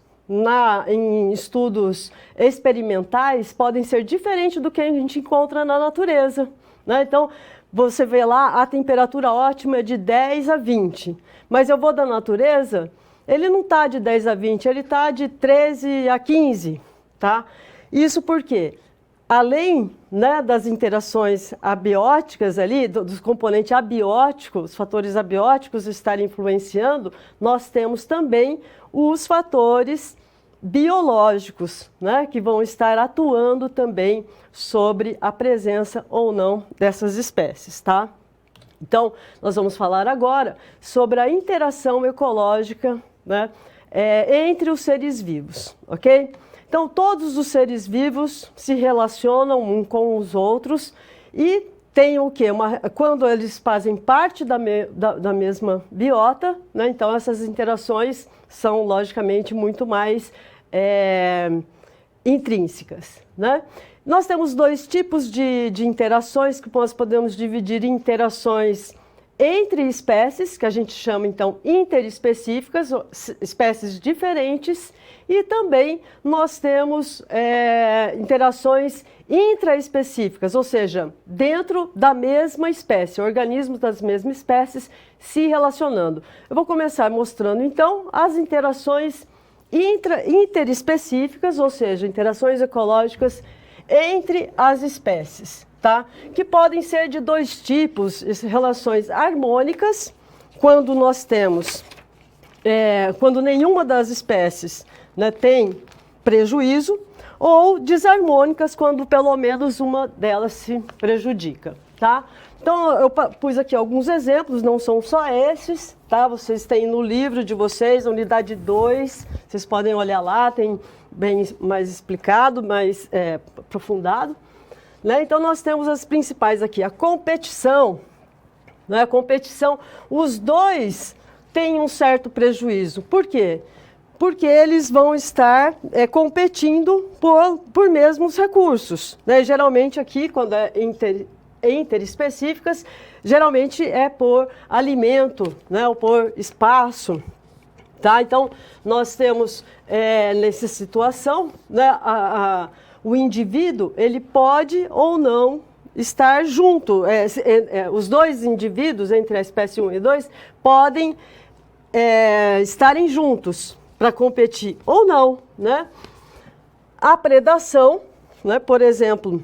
em estudos experimentais podem ser diferentes do que a gente encontra na natureza, né? Então, você vê lá, a temperatura ótima é de 10 a 20, mas eu vou da natureza, ele não está de 10 a 20, ele está de 13 a 15, tá? Isso porque, além, né, das interações abióticas ali, dos componentes abióticos, os fatores abióticos estarem influenciando, nós temos também os fatores biológicos, né, que vão estar atuando também sobre a presença ou não dessas espécies, tá? Então, nós vamos falar agora sobre a interação ecológica, né, entre os seres vivos, ok? Então, todos os seres vivos se relacionam uns com os outros e tem o quê? Quando eles fazem parte da mesma biota, né, então essas interações são, logicamente, muito mais intrínsecas, né? Nós temos dois tipos de interações que nós podemos dividir em interações entre espécies, que a gente chama, então, interespecíficas, espécies diferentes, e também nós temos interações intraespecíficas, ou seja, dentro da mesma espécie, organismos das mesmas espécies se relacionando. Eu vou começar mostrando, então, as interações interespecíficas, ou seja, interações ecológicas entre as espécies, tá? Que podem ser de dois tipos: relações harmônicas, quando nós temos, quando nenhuma das espécies, né, tem prejuízo, ou desarmônicas, quando pelo menos uma delas se prejudica, tá? Então, eu pus aqui alguns exemplos, não são só esses, tá? Vocês têm no livro de vocês, unidade 2, vocês podem olhar lá, tem bem mais explicado, mais aprofundado, né? Então, nós temos as principais aqui. A competição, né? A competição, os dois têm um certo prejuízo. Por quê? Porque eles vão estar competindo por mesmos recursos, né? Geralmente aqui, quando é interespecíficas, geralmente é por alimento, né? Ou por espaço, tá? Então, nós temos, nessa situação, né? O indivíduo, ele pode ou não estar junto. Os dois indivíduos, entre a espécie 1 e 2, podem estarem juntos para competir ou não, né? A predação, né? Por exemplo,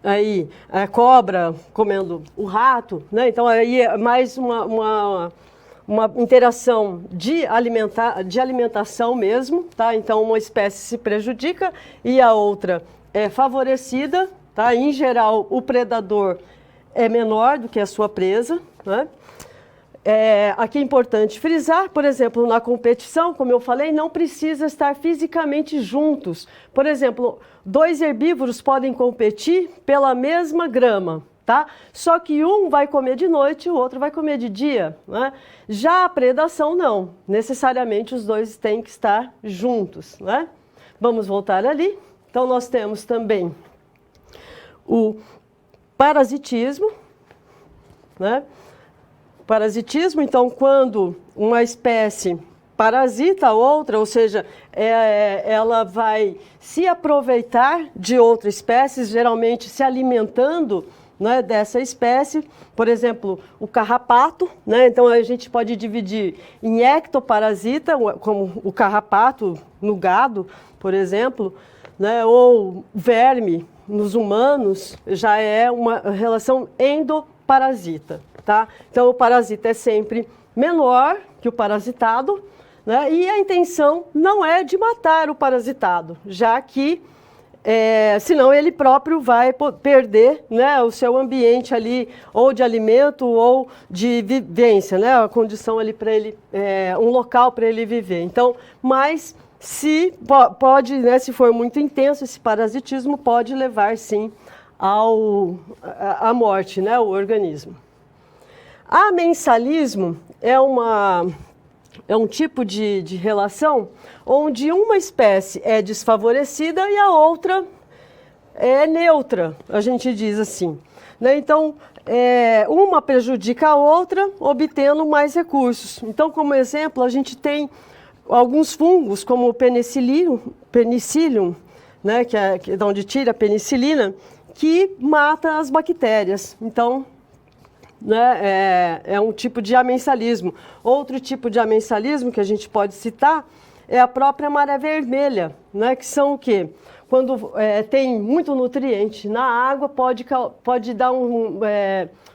aí a cobra comendo o rato, né? Então aí é mais uma interação de alimentação mesmo, tá? Então uma espécie se prejudica e a outra é favorecida, tá? Em geral o predador é menor do que a sua presa, né? Aqui é importante frisar, por exemplo, na competição, como eu falei, não precisa estar fisicamente juntos. Por exemplo, dois herbívoros podem competir pela mesma grama, tá? Só que um vai comer de noite e o outro vai comer de dia, né? Já a predação, não. Necessariamente os dois têm que estar juntos, né? Vamos voltar ali. Então, nós temos também o parasitismo, né? Parasitismo, então, quando uma espécie parasita a outra, ou seja, ela vai se aproveitar de outra espécie, geralmente se alimentando, né, dessa espécie. Por exemplo, o carrapato, né? Então a gente pode dividir em ectoparasita, como o carrapato no gado, por exemplo, né? Ou verme nos humanos, já é uma relação endoparasita. Tá? Então, o parasita é sempre menor que o parasitado, né? E a intenção não é de matar o parasitado, já que, senão ele próprio vai perder, né, o seu ambiente ali, ou de alimento ou de vivência, né? A condição ali para ele, um local para ele viver. Então, mas se pode, né, se for muito intenso, esse parasitismo pode levar, sim, à morte, né, o organismo. Amensalismo é um tipo de relação onde uma espécie é desfavorecida e a outra é neutra, a gente diz assim, né? Então, uma prejudica a outra, obtendo mais recursos. Então, como exemplo, a gente tem alguns fungos, como o penicillium, né, que é de onde tira a penicilina, que mata as bactérias. Então, né, é um tipo de amensalismo. Outro tipo de amensalismo que a gente pode citar é a própria maré vermelha, né, que são o quê? Quando tem muito nutriente na água, pode dar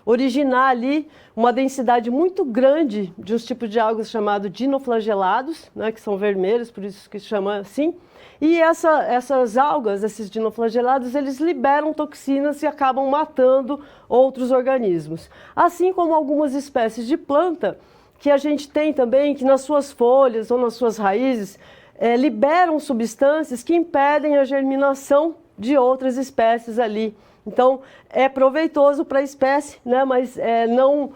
originar ali uma densidade muito grande de uns tipos de algas chamados dinoflagelados, né, que são vermelhos, por isso que se chama assim. E essas algas, esses dinoflagelados, eles liberam toxinas e acabam matando outros organismos. Assim como algumas espécies de planta, que a gente tem também, que nas suas folhas ou nas suas raízes, liberam substâncias que impedem a germinação de outras espécies ali. Então, é proveitoso para a espécie, né? Mas não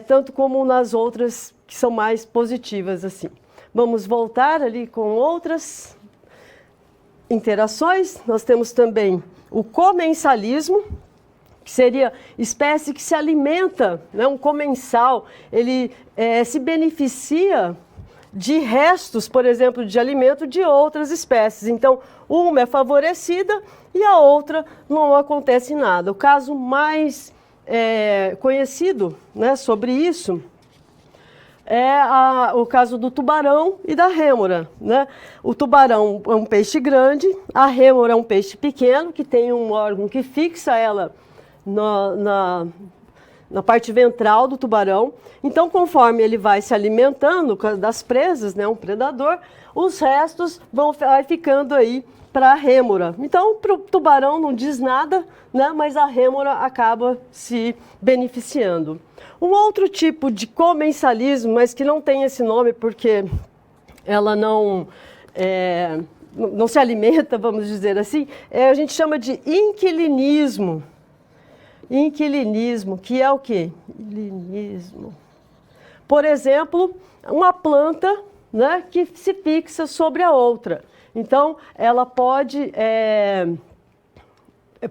tanto como nas outras que são mais positivas, assim. Vamos voltar ali com outras interações. Nós temos também o comensalismo, que seria espécie que se alimenta, né, um comensal, ele se beneficia de restos, por exemplo, de alimento de outras espécies. Então, uma é favorecida e a outra não acontece nada. O caso mais conhecido, né, sobre isso é o caso do tubarão e da rêmora, né? O tubarão é um peixe grande, a rêmora é um peixe pequeno, que tem um órgão que fixa ela na parte ventral do tubarão. Então, conforme ele vai se alimentando das presas, né, um predador, os restos vai ficando aí para a rêmora. Então, para o tubarão não diz nada, né, mas a rêmora acaba se beneficiando. Um outro tipo de comensalismo, mas que não tem esse nome porque ela não se alimenta, vamos dizer assim, a gente chama de inquilinismo. Inquilinismo, que é o quê? Inquilinismo. Por exemplo, uma planta, né, que se fixa sobre a outra. Então, ela pode,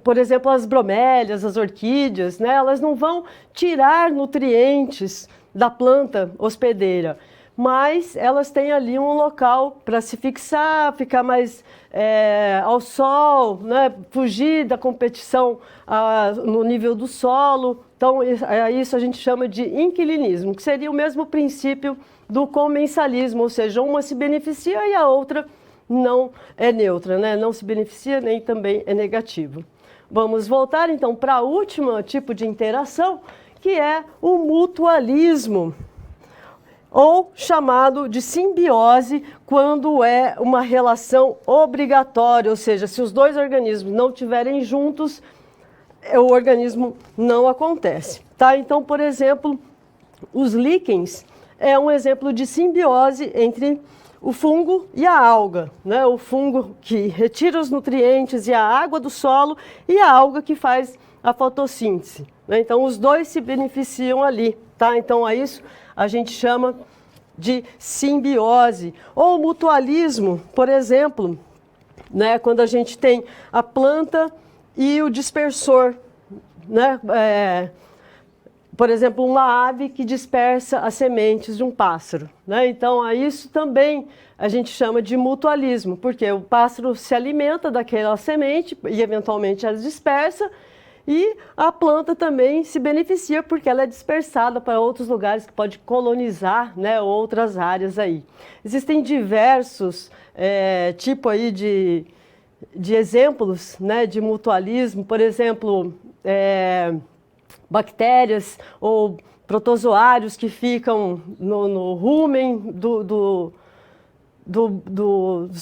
por exemplo, as bromélias, as orquídeas, né, elas não vão tirar nutrientes da planta hospedeira, mas elas têm ali um local para se fixar, ficar mais ao sol, né, fugir da competição no nível do solo. Então, isso a gente chama de inquilinismo, que seria o mesmo princípio do comensalismo, ou seja, uma se beneficia e a outra não é neutra, né? Não se beneficia nem também é negativo. Vamos voltar então para o último tipo de interação, que é o mutualismo, ou chamado de simbiose, quando é uma relação obrigatória, ou seja, se os dois organismos não estiverem juntos, o organismo não acontece. Tá? Então, por exemplo, os líquens é um exemplo de simbiose entre o fungo e a alga, né? O fungo que retira os nutrientes e a água do solo e a alga que faz a fotossíntese, né? Então, os dois se beneficiam ali, tá? Então, a isso a gente chama de simbiose. Ou mutualismo, por exemplo, né? Quando a gente tem a planta e o dispersor, né? Por exemplo, uma ave que dispersa as sementes de um pássaro, né? Então, a isso também a gente chama de mutualismo, porque o pássaro se alimenta daquela semente e eventualmente as dispersa, e a planta também se beneficia porque ela é dispersada para outros lugares que pode colonizar, né, outras áreas aí. Existem diversos tipos aí de exemplos, né, de mutualismo, por exemplo, bactérias ou protozoários que ficam no rumen dos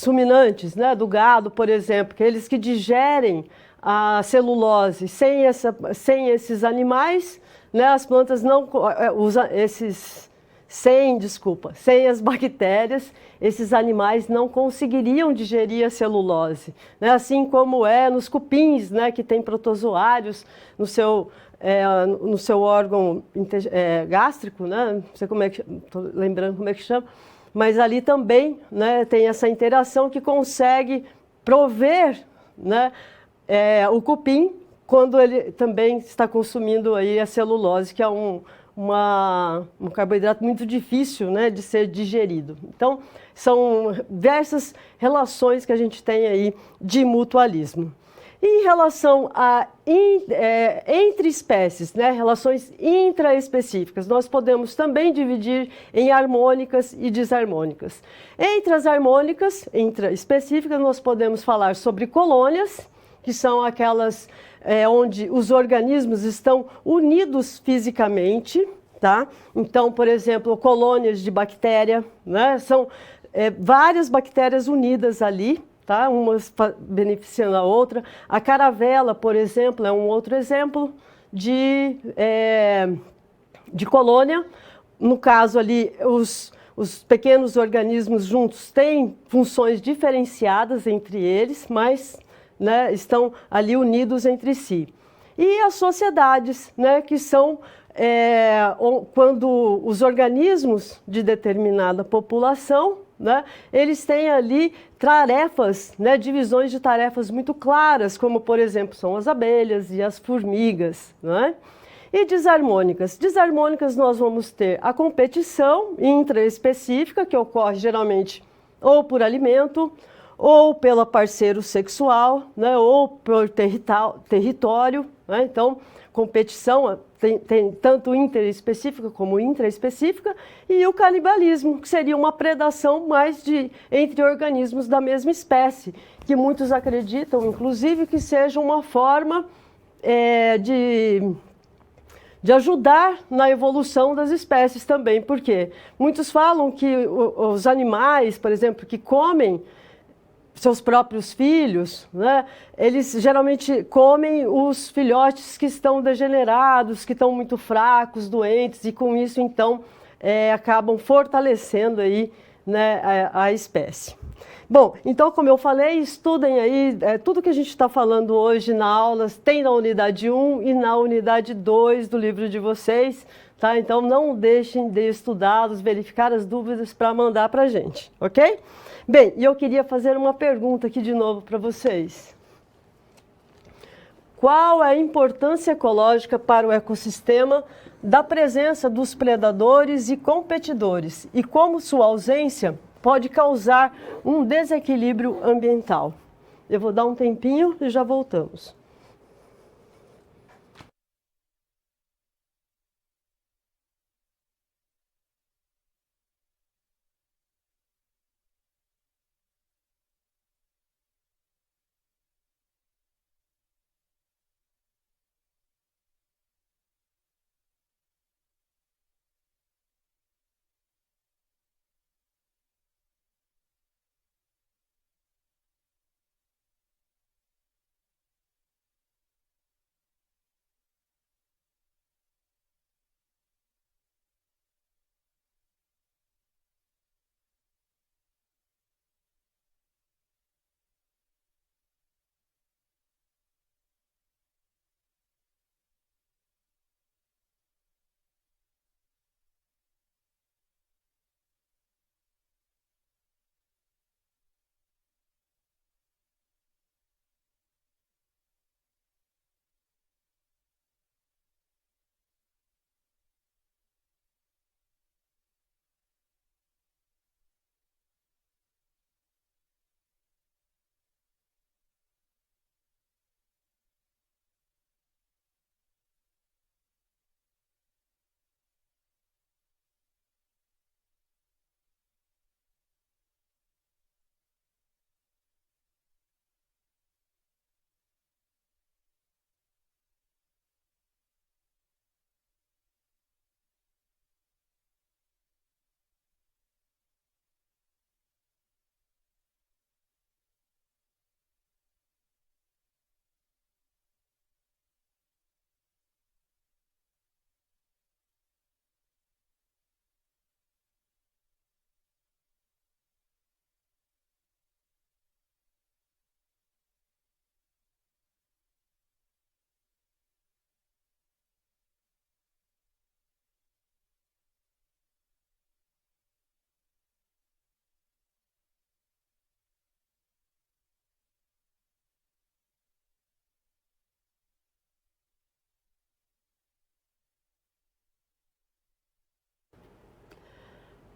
ruminantes, né, do gado, por exemplo, aqueles que digerem a celulose. Sem esses animais, né, as plantas não sem as bactérias, esses animais não conseguiriam digerir a celulose, né? Assim como nos cupins, né, que tem protozoários no seu órgão gástrico, né? Não sei como estou lembrando como é que chama, mas ali também, né, tem essa interação que consegue prover, né, o cupim quando ele também está consumindo aí a celulose, que é um carboidrato muito difícil, né, de ser digerido. Então, são diversas relações que a gente tem aí de mutualismo. E em relação a entre espécies, né, relações intraespecíficas, nós podemos também dividir em harmônicas e desarmônicas. Entre as harmônicas intraespecíficas, nós podemos falar sobre colônias, que são aquelas onde os organismos estão unidos fisicamente, tá? Então, por exemplo, colônias de bactéria, né? São várias bactérias unidas ali, tá? Umas beneficiando a outra. A caravela, por exemplo, é um outro exemplo de colônia. No caso ali, os pequenos organismos juntos têm funções diferenciadas entre eles, mas, né, estão ali unidos entre si. E as sociedades, né, que são quando os organismos de determinada população, né, eles têm ali tarefas, né, divisões de tarefas muito claras, como, por exemplo, são as abelhas e as formigas, né? E desarmônicas. Desarmônicas nós vamos ter a competição intraespecífica, que ocorre geralmente ou por alimento, ou pelo parceiro sexual, né, ou por território, né? Então, competição tem tanto interespecífica como intraespecífica, e o canibalismo, que seria uma predação mais entre organismos da mesma espécie, que muitos acreditam, inclusive, que seja uma forma de de ajudar na evolução das espécies também. Por quê? Muitos falam que os animais, por exemplo, que comem seus próprios filhos, né, eles geralmente comem os filhotes que estão degenerados, que estão muito fracos, doentes, e com isso, então, acabam fortalecendo aí, né, a espécie. Bom, então, como eu falei, estudem aí, tudo que a gente está falando hoje na aula tem na unidade 1 e na unidade 2 do livro de vocês, tá? Então, não deixem de estudá-los, verificar as dúvidas para mandar para a gente, ok? Bem, e eu queria fazer uma pergunta aqui de novo para vocês. Qual é a importância ecológica para o ecossistema da presença dos predadores e competidores? E como sua ausência pode causar um desequilíbrio ambiental? Eu vou dar um tempinho e já voltamos.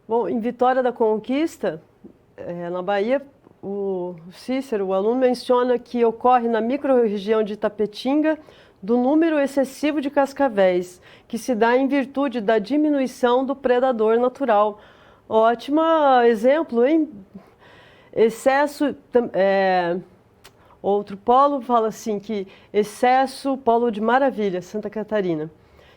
Bom, em Vitória da Conquista, na Bahia, o Cícero, o aluno, menciona que ocorre na microrregião de Itapetinga do número excessivo de cascavéis, que se dá em virtude da diminuição do predador natural. Ótimo exemplo, hein? Excesso... outro polo fala assim que excesso, polo de Maravilha, Santa Catarina,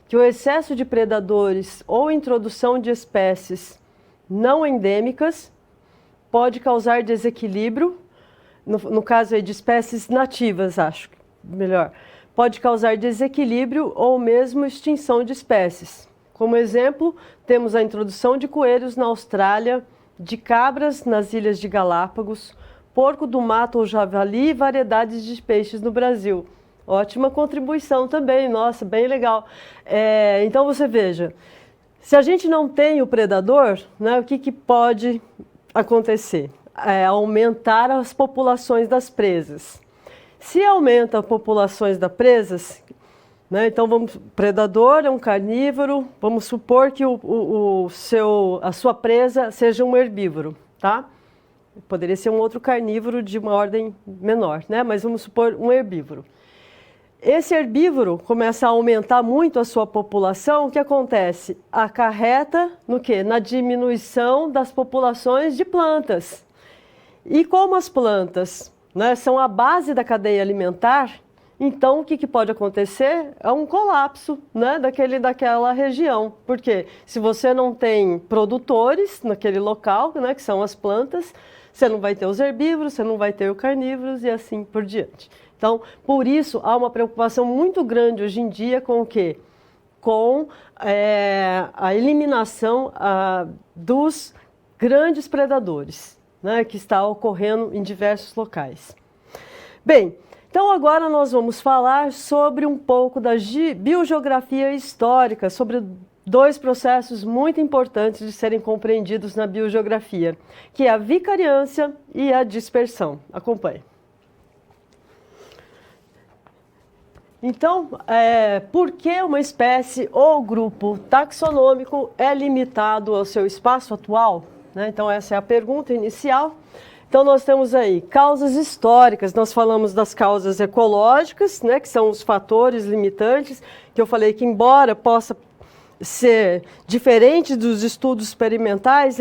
que o excesso de predadores ou introdução de espécies não endêmicas pode causar desequilíbrio, no caso aí de espécies nativas, acho melhor, pode causar desequilíbrio ou mesmo extinção de espécies. Como exemplo, temos a introdução de coelhos na Austrália, de cabras nas Ilhas de Galápagos, porco do mato ou javali e variedades de peixes no Brasil. Ótima contribuição também, nossa, bem legal. Então você veja, se a gente não tem o predador, né, o que pode acontecer? Aumentar as populações das presas. Se aumenta as populações das presas, né, então predador é um carnívoro, vamos supor que a sua presa seja um herbívoro, tá? Poderia ser um outro carnívoro de uma ordem menor, né, mas vamos supor um herbívoro. Esse herbívoro começa a aumentar muito a sua população, o que acontece? Acarreta no quê? Na diminuição das populações de plantas. E como as plantas, né, são a base da cadeia alimentar, então o que pode acontecer é um colapso, né, daquela região. Porque se você não tem produtores naquele local, né, que são as plantas, você não vai ter os herbívoros, você não vai ter os carnívoros e assim por diante. Então, por isso, há uma preocupação muito grande hoje em dia com o quê? Com a eliminação dos grandes predadores, né, que está ocorrendo em diversos locais. Bem, então agora nós vamos falar sobre um pouco da biogeografia histórica, sobre dois processos muito importantes de serem compreendidos na biogeografia, que é a vicariância e a dispersão. Acompanhe. Então, por que uma espécie ou grupo taxonômico é limitado ao seu espaço atual? Né? Então, essa é a pergunta inicial. Então, nós temos aí causas históricas, nós falamos das causas ecológicas, né, que são os fatores limitantes, que eu falei que, embora possa ser diferente dos estudos experimentais,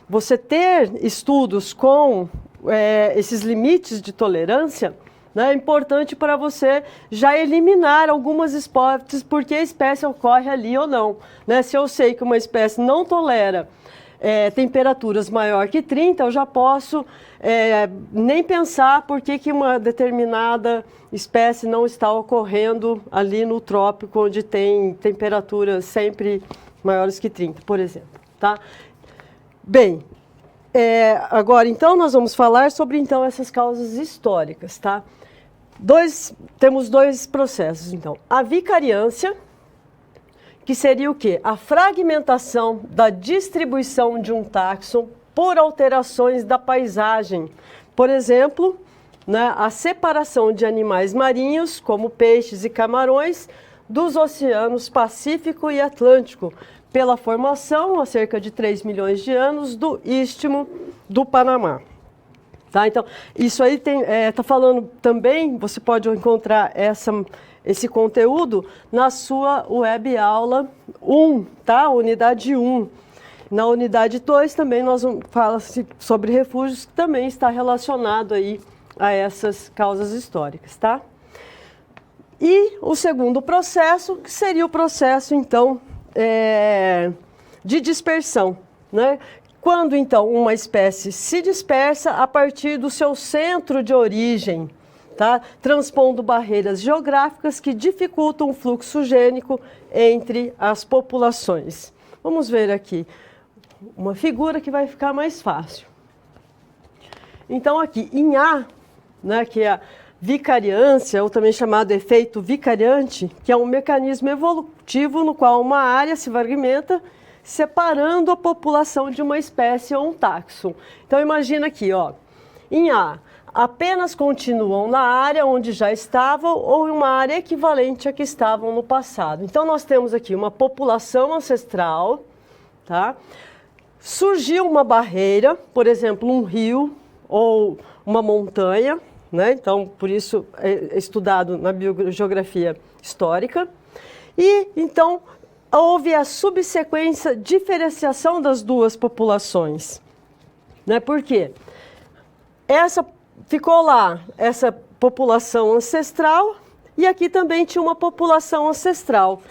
você ter estudos com esses limites de tolerância, né, é importante para você já eliminar algumas hipóteses porque a espécie ocorre ali ou não. Né? Se eu sei que uma espécie não tolera temperaturas maior que 30, eu já posso nem pensar por que uma determinada espécie não está ocorrendo ali no trópico, onde tem temperaturas sempre maiores que 30, por exemplo. Tá? Bem, agora então nós vamos falar sobre então essas causas históricas. Tá? Temos dois processos, então. A vicariância, que seria o quê? A fragmentação da distribuição de um táxon por alterações da paisagem. Por exemplo, né, a separação de animais marinhos, como peixes e camarões, dos oceanos Pacífico e Atlântico, pela formação, há cerca de 3 milhões de anos, do Istmo do Panamá. Tá? Então, isso aí está falando também, você pode encontrar esse conteúdo na sua web aula 1, tá? Unidade 1. Na unidade 2 também nós vamos falar sobre refúgios, que também está relacionado aí a essas causas históricas, tá? E o segundo processo, que seria o processo, então, de dispersão, né? Quando, então, uma espécie se dispersa a partir do seu centro de origem, tá? Transpondo barreiras geográficas que dificultam o fluxo gênico entre as populações. Vamos ver aqui uma figura que vai ficar mais fácil. Então, aqui em A, né, que é a vicariância, ou também chamado efeito vicariante, que é um mecanismo evolutivo no qual uma área se fragmenta, separando a população de uma espécie ou um táxon. Então, imagina aqui, ó, em A, apenas continuam na área onde já estavam ou em uma área equivalente a que estavam no passado. Então, nós temos aqui uma população ancestral, tá? Surgiu uma barreira, por exemplo, um rio ou uma montanha, né? Então, por isso é estudado na biogeografia histórica. E, então, houve a subsequência diferenciação das duas populações. Né? Por quê? Ficou lá essa população ancestral e aqui também tinha uma população ancestral.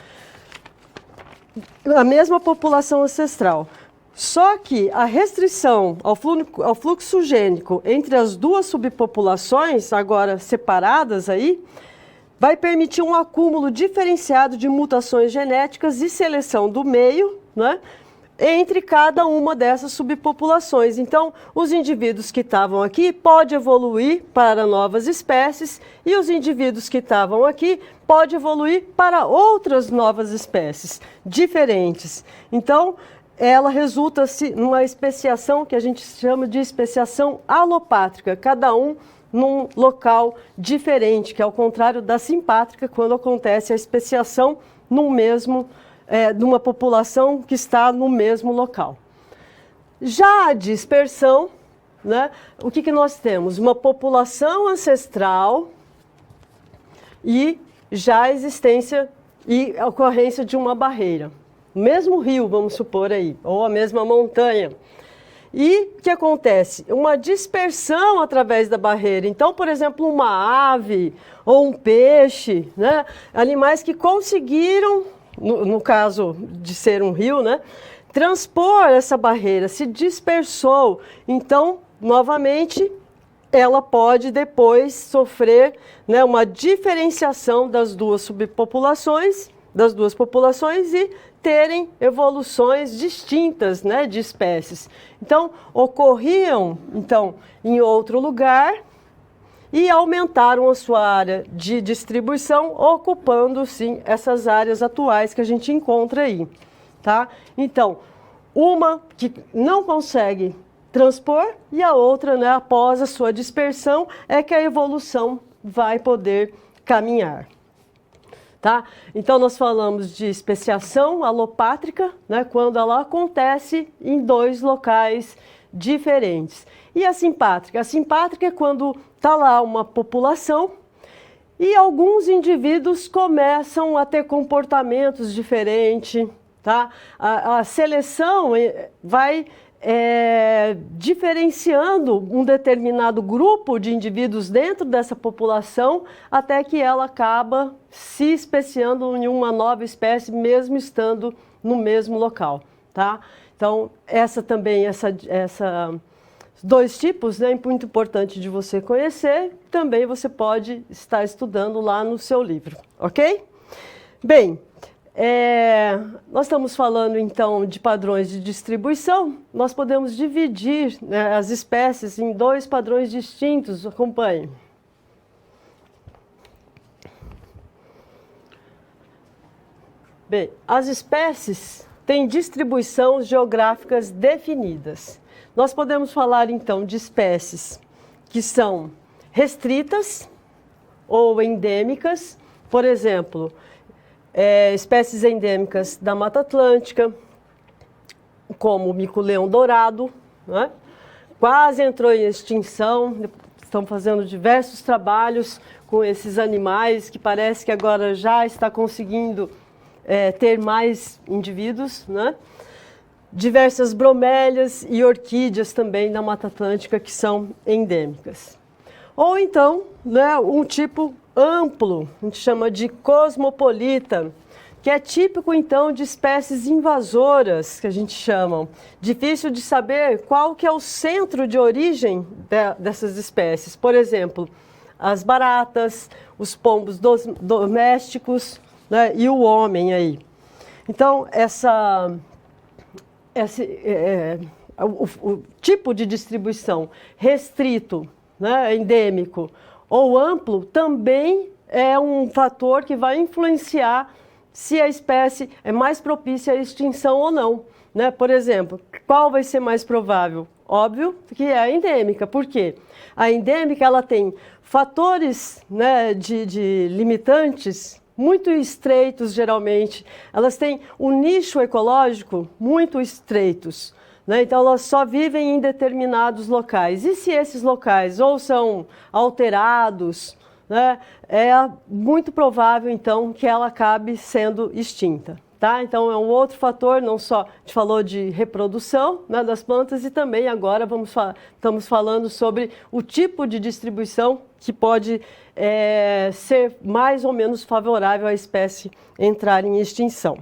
A mesma população ancestral. Só que a restrição ao fluxo gênico entre as duas subpopulações, agora separadas aí, vai permitir um acúmulo diferenciado de mutações genéticas e seleção do meio, né, entre cada uma dessas subpopulações. Então, os indivíduos que estavam aqui podem evoluir para novas espécies e os indivíduos que estavam aqui podem evoluir para outras novas espécies diferentes. Então, ela resulta-se numa especiação que a gente chama de especiação alopátrica, cada um num local diferente, que é ao contrário da simpátrica, quando acontece a especiação numa população que está no mesmo local. Já a dispersão, né, o que nós temos? Uma população ancestral e já a existência e a ocorrência de uma barreira. O mesmo rio, vamos supor aí, ou a mesma montanha. E o que acontece? Uma dispersão através da barreira. Então, por exemplo, uma ave ou um peixe, né? Animais que conseguiram, no caso de ser um rio, né? Transpor essa barreira, se dispersou. Então, novamente, ela pode depois sofrer, né, uma diferenciação das duas subpopulações, das duas populações e terem evoluções distintas, né, de espécies. Então, ocorriam em outro lugar e aumentaram a sua área de distribuição, ocupando, sim, essas áreas atuais que a gente encontra aí. Tá? Então, uma que não consegue transpor e a outra, né, após a sua dispersão, é que a evolução vai poder caminhar. Tá? Então, nós falamos de especiação alopátrica, né, quando ela acontece em dois locais diferentes. E a simpátrica? A simpátrica é quando está lá uma população e alguns indivíduos começam a ter comportamentos diferentes. Tá? A seleção vai diferenciando um determinado grupo de indivíduos dentro dessa população até que ela acaba se especiando em uma nova espécie, mesmo estando no mesmo local. Tá? Então, dois tipos, né, muito importante de você conhecer, também você pode estar estudando lá no seu livro, ok? Bem, nós estamos falando então de padrões de distribuição. Nós podemos dividir, né, as espécies em dois padrões distintos. Acompanhe. Bem, as espécies têm distribuição geográficas definidas. Nós podemos falar então de espécies que são restritas ou endêmicas, por exemplo, espécies endêmicas da Mata Atlântica, como o mico-leão dourado, né? Quase entrou em extinção. Estão fazendo diversos trabalhos com esses animais, que parece que agora já está conseguindo ter mais indivíduos, né? Diversas bromélias e orquídeas também da Mata Atlântica que são endêmicas. Ou então, né, um tipo amplo, a gente chama de cosmopolita, que é típico então de espécies invasoras, que a gente chama. Difícil de saber qual que é o centro de origem dessas espécies. Por exemplo, as baratas, os pombos domésticos, né, e o homem aí. Então, o tipo de distribuição restrito, né, endêmico ou amplo também é um fator que vai influenciar se a espécie é mais propícia à extinção ou não, né? Por exemplo, qual vai ser mais provável? Óbvio que é a endêmica. Por quê? A endêmica ela tem fatores, né, de limitantes muito estreitos, geralmente. Elas têm um nicho ecológico muito estreitos, né? Então, elas só vivem em determinados locais. E se esses locais ou são alterados, né, é muito provável, então, que ela acabe sendo extinta. Tá? Então, é um outro fator, não só a gente falou de reprodução, né, das plantas, e também agora estamos falando sobre o tipo de distribuição que pode ser mais ou menos favorável à espécie entrar em extinção.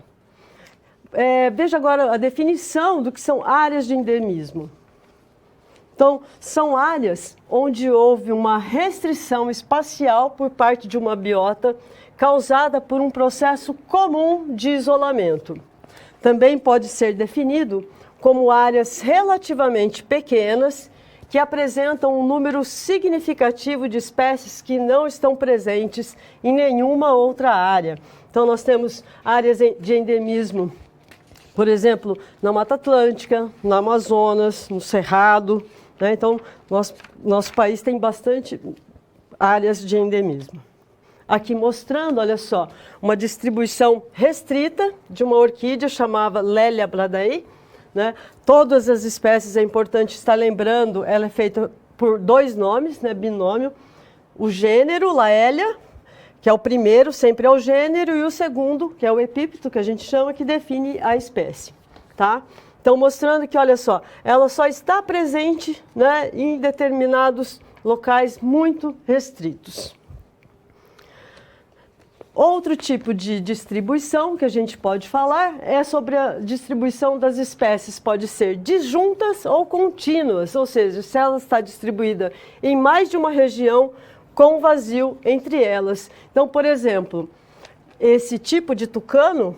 Veja agora a definição do que são áreas de endemismo. Então, são áreas onde houve uma restrição espacial por parte de uma biota causada por um processo comum de isolamento. Também pode ser definido como áreas relativamente pequenas que apresentam um número significativo de espécies que não estão presentes em nenhuma outra área. Então, nós temos áreas de endemismo, por exemplo, na Mata Atlântica, no Amazonas, no Cerrado, né? Então, nosso país tem bastante áreas de endemismo. Aqui mostrando, olha só, uma distribuição restrita de uma orquídea chamada Lélia Bradai, né? Todas as espécies, é importante estar lembrando, ela é feita por dois nomes, né? Binômio. O gênero, Laelia, que é o primeiro, sempre é o gênero, e o segundo, que é o epípeto, que a gente chama, que define a espécie. Tá? Então, mostrando que, olha só, ela só está presente, né, em determinados locais muito restritos. Outro tipo de distribuição que a gente pode falar é sobre a distribuição das espécies. Pode ser disjuntas ou contínuas, ou seja, se ela está distribuída em mais de uma região com vazio entre elas. Então, por exemplo, esse tipo de tucano,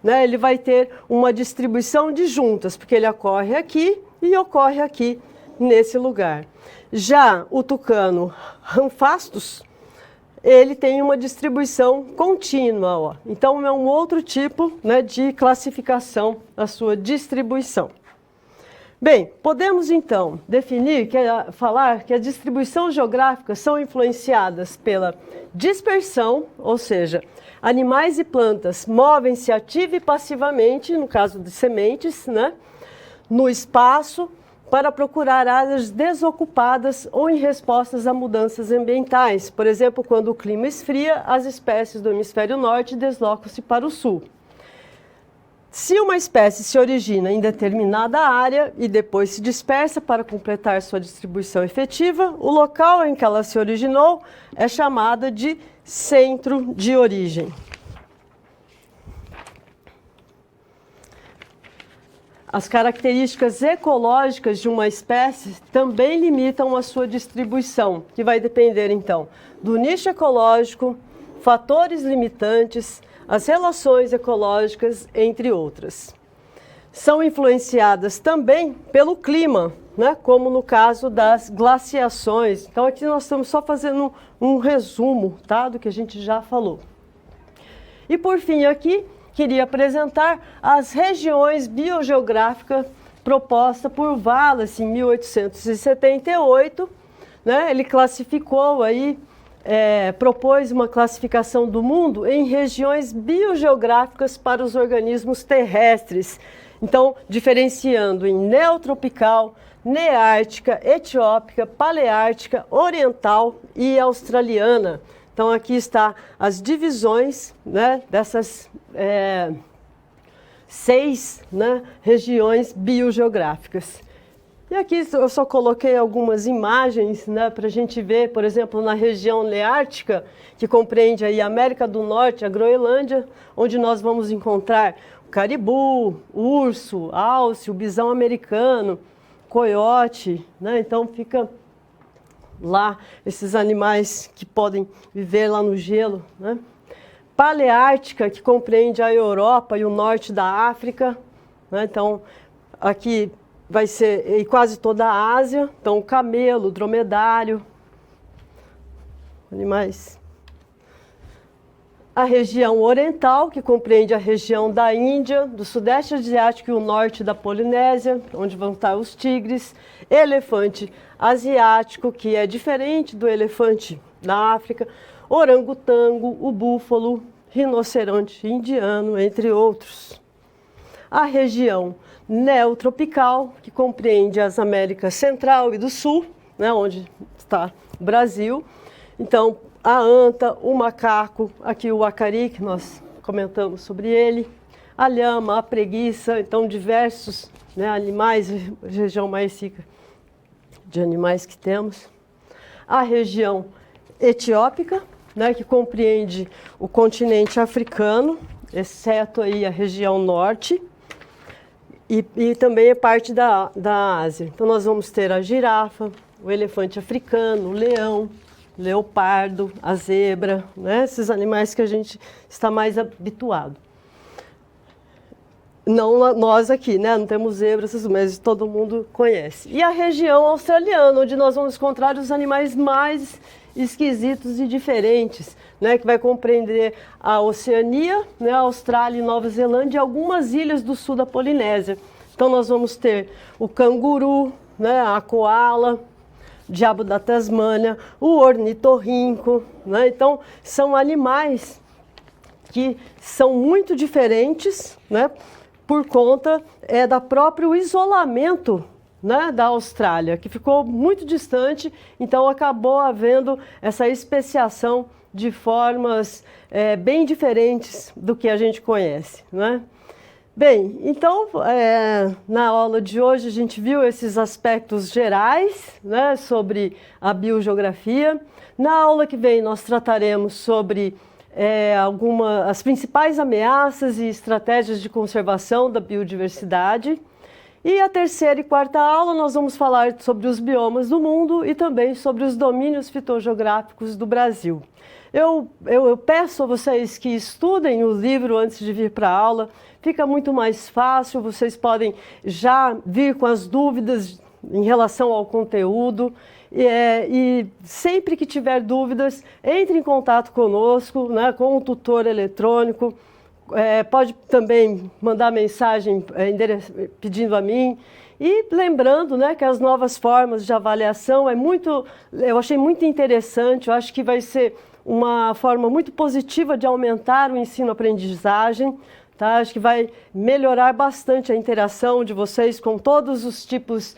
né, ele vai ter uma distribuição disjuntas, porque ele ocorre aqui e ocorre aqui nesse lugar. Já o tucano Ramphastus, ele tem uma distribuição contínua, ó. Então é um outro tipo, né, de classificação da sua distribuição. Bem, podemos então definir, falar que a distribuição geográfica são influenciadas pela dispersão, ou seja, animais e plantas movem-se ativa e passivamente, no caso de sementes, né, no espaço, para procurar áreas desocupadas ou em respostas a mudanças ambientais. Por exemplo, quando o clima esfria, as espécies do hemisfério norte deslocam-se para o sul. Se uma espécie se origina em determinada área e depois se dispersa para completar sua distribuição efetiva, o local em que ela se originou é chamada de centro de origem. As características ecológicas de uma espécie também limitam a sua distribuição, que vai depender, então, do nicho ecológico, fatores limitantes, as relações ecológicas, entre outras. São influenciadas também pelo clima, né, como no caso das glaciações. Então, aqui nós estamos só fazendo um resumo, tá, do que a gente já falou. E, por fim, aqui, queria apresentar as regiões biogeográficas propostas por Wallace em 1878. Né? Ele classificou aí, propôs uma classificação do mundo em regiões biogeográficas para os organismos terrestres. Então, diferenciando em neotropical, neártica, etiópica, paleártica, oriental e australiana. Então, aqui está as divisões, né, dessas 6, né, regiões biogeográficas. E aqui eu só coloquei algumas imagens, né, para a gente ver, por exemplo, na região neártica, que compreende aí a América do Norte, a Groenlândia, onde nós vamos encontrar o caribu, o urso, alce, o bisão americano, coiote, né, então fica lá esses animais que podem viver lá no gelo, né? Paleártica, que compreende a Europa e o norte da África, né? Então aqui vai ser e quase toda a Ásia, então o camelo, o dromedário, animais. A região oriental, que compreende a região da Índia, do Sudeste Asiático e o norte da Polinésia, onde vão estar os tigres. Elefante asiático, que é diferente do elefante da África. Orangotango, o búfalo, rinoceronte indiano, entre outros. A região neotropical, que compreende as Américas Central e do Sul, né, onde está o Brasil. Então, a anta, o macaco, aqui o acari, que nós comentamos sobre ele, a lhama, a preguiça, então diversos, né, animais, região mais rica de animais que temos. A região etiópica, né, que compreende o continente africano, exceto aí a região norte, e também é parte da Ásia. Então nós vamos ter a girafa, o elefante africano, o leão, leopardo, a zebra, né? Esses animais que a gente está mais habituado. Não nós aqui, né? Não temos zebras, mas todo mundo conhece. E a região australiana, onde nós vamos encontrar os animais mais esquisitos e diferentes, né? Que vai compreender a Oceania, né? A Austrália e Nova Zelândia e algumas ilhas do sul da Polinésia. Então nós vamos ter o canguru, né? A koala, diabo da Tasmânia, o ornitorrinco, né? Então, são animais que são muito diferentes, né? Por conta do próprio isolamento, né? Da Austrália, que ficou muito distante, então acabou havendo essa especiação de formas bem diferentes do que a gente conhece, né? Bem, então, na aula de hoje a gente viu esses aspectos gerais, né, sobre a biogeografia. Na aula que vem nós trataremos sobre as principais ameaças e estratégias de conservação da biodiversidade. E a terceira e quarta aula nós vamos falar sobre os biomas do mundo e também sobre os domínios fitogeográficos do Brasil. Eu peço a vocês que estudem o livro antes de vir para a aula, fica muito mais fácil, vocês podem já vir com as dúvidas em relação ao conteúdo. E sempre que tiver dúvidas, entre em contato conosco, né, com o tutor eletrônico. Pode também mandar mensagem pedindo a mim. E lembrando, né, que as novas formas de avaliação eu achei muito interessante, eu acho que vai ser uma forma muito positiva de aumentar o ensino-aprendizagem. Tá? Acho que vai melhorar bastante a interação de vocês com todos os tipos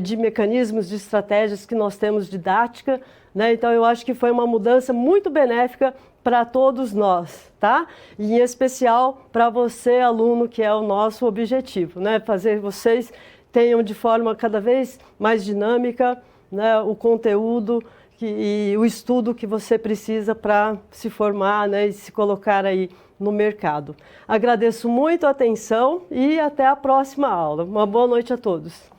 de mecanismos, de estratégias que nós temos didática, né? Então, eu acho que foi uma mudança muito benéfica para todos nós, tá? E em especial para você, aluno, que é o nosso objetivo, né? Fazer vocês tenham de forma cada vez mais dinâmica, né, o conteúdo e o estudo que você precisa para se formar, né, e se colocar aí no mercado. Agradeço muito a atenção e até a próxima aula. Uma boa noite a todos.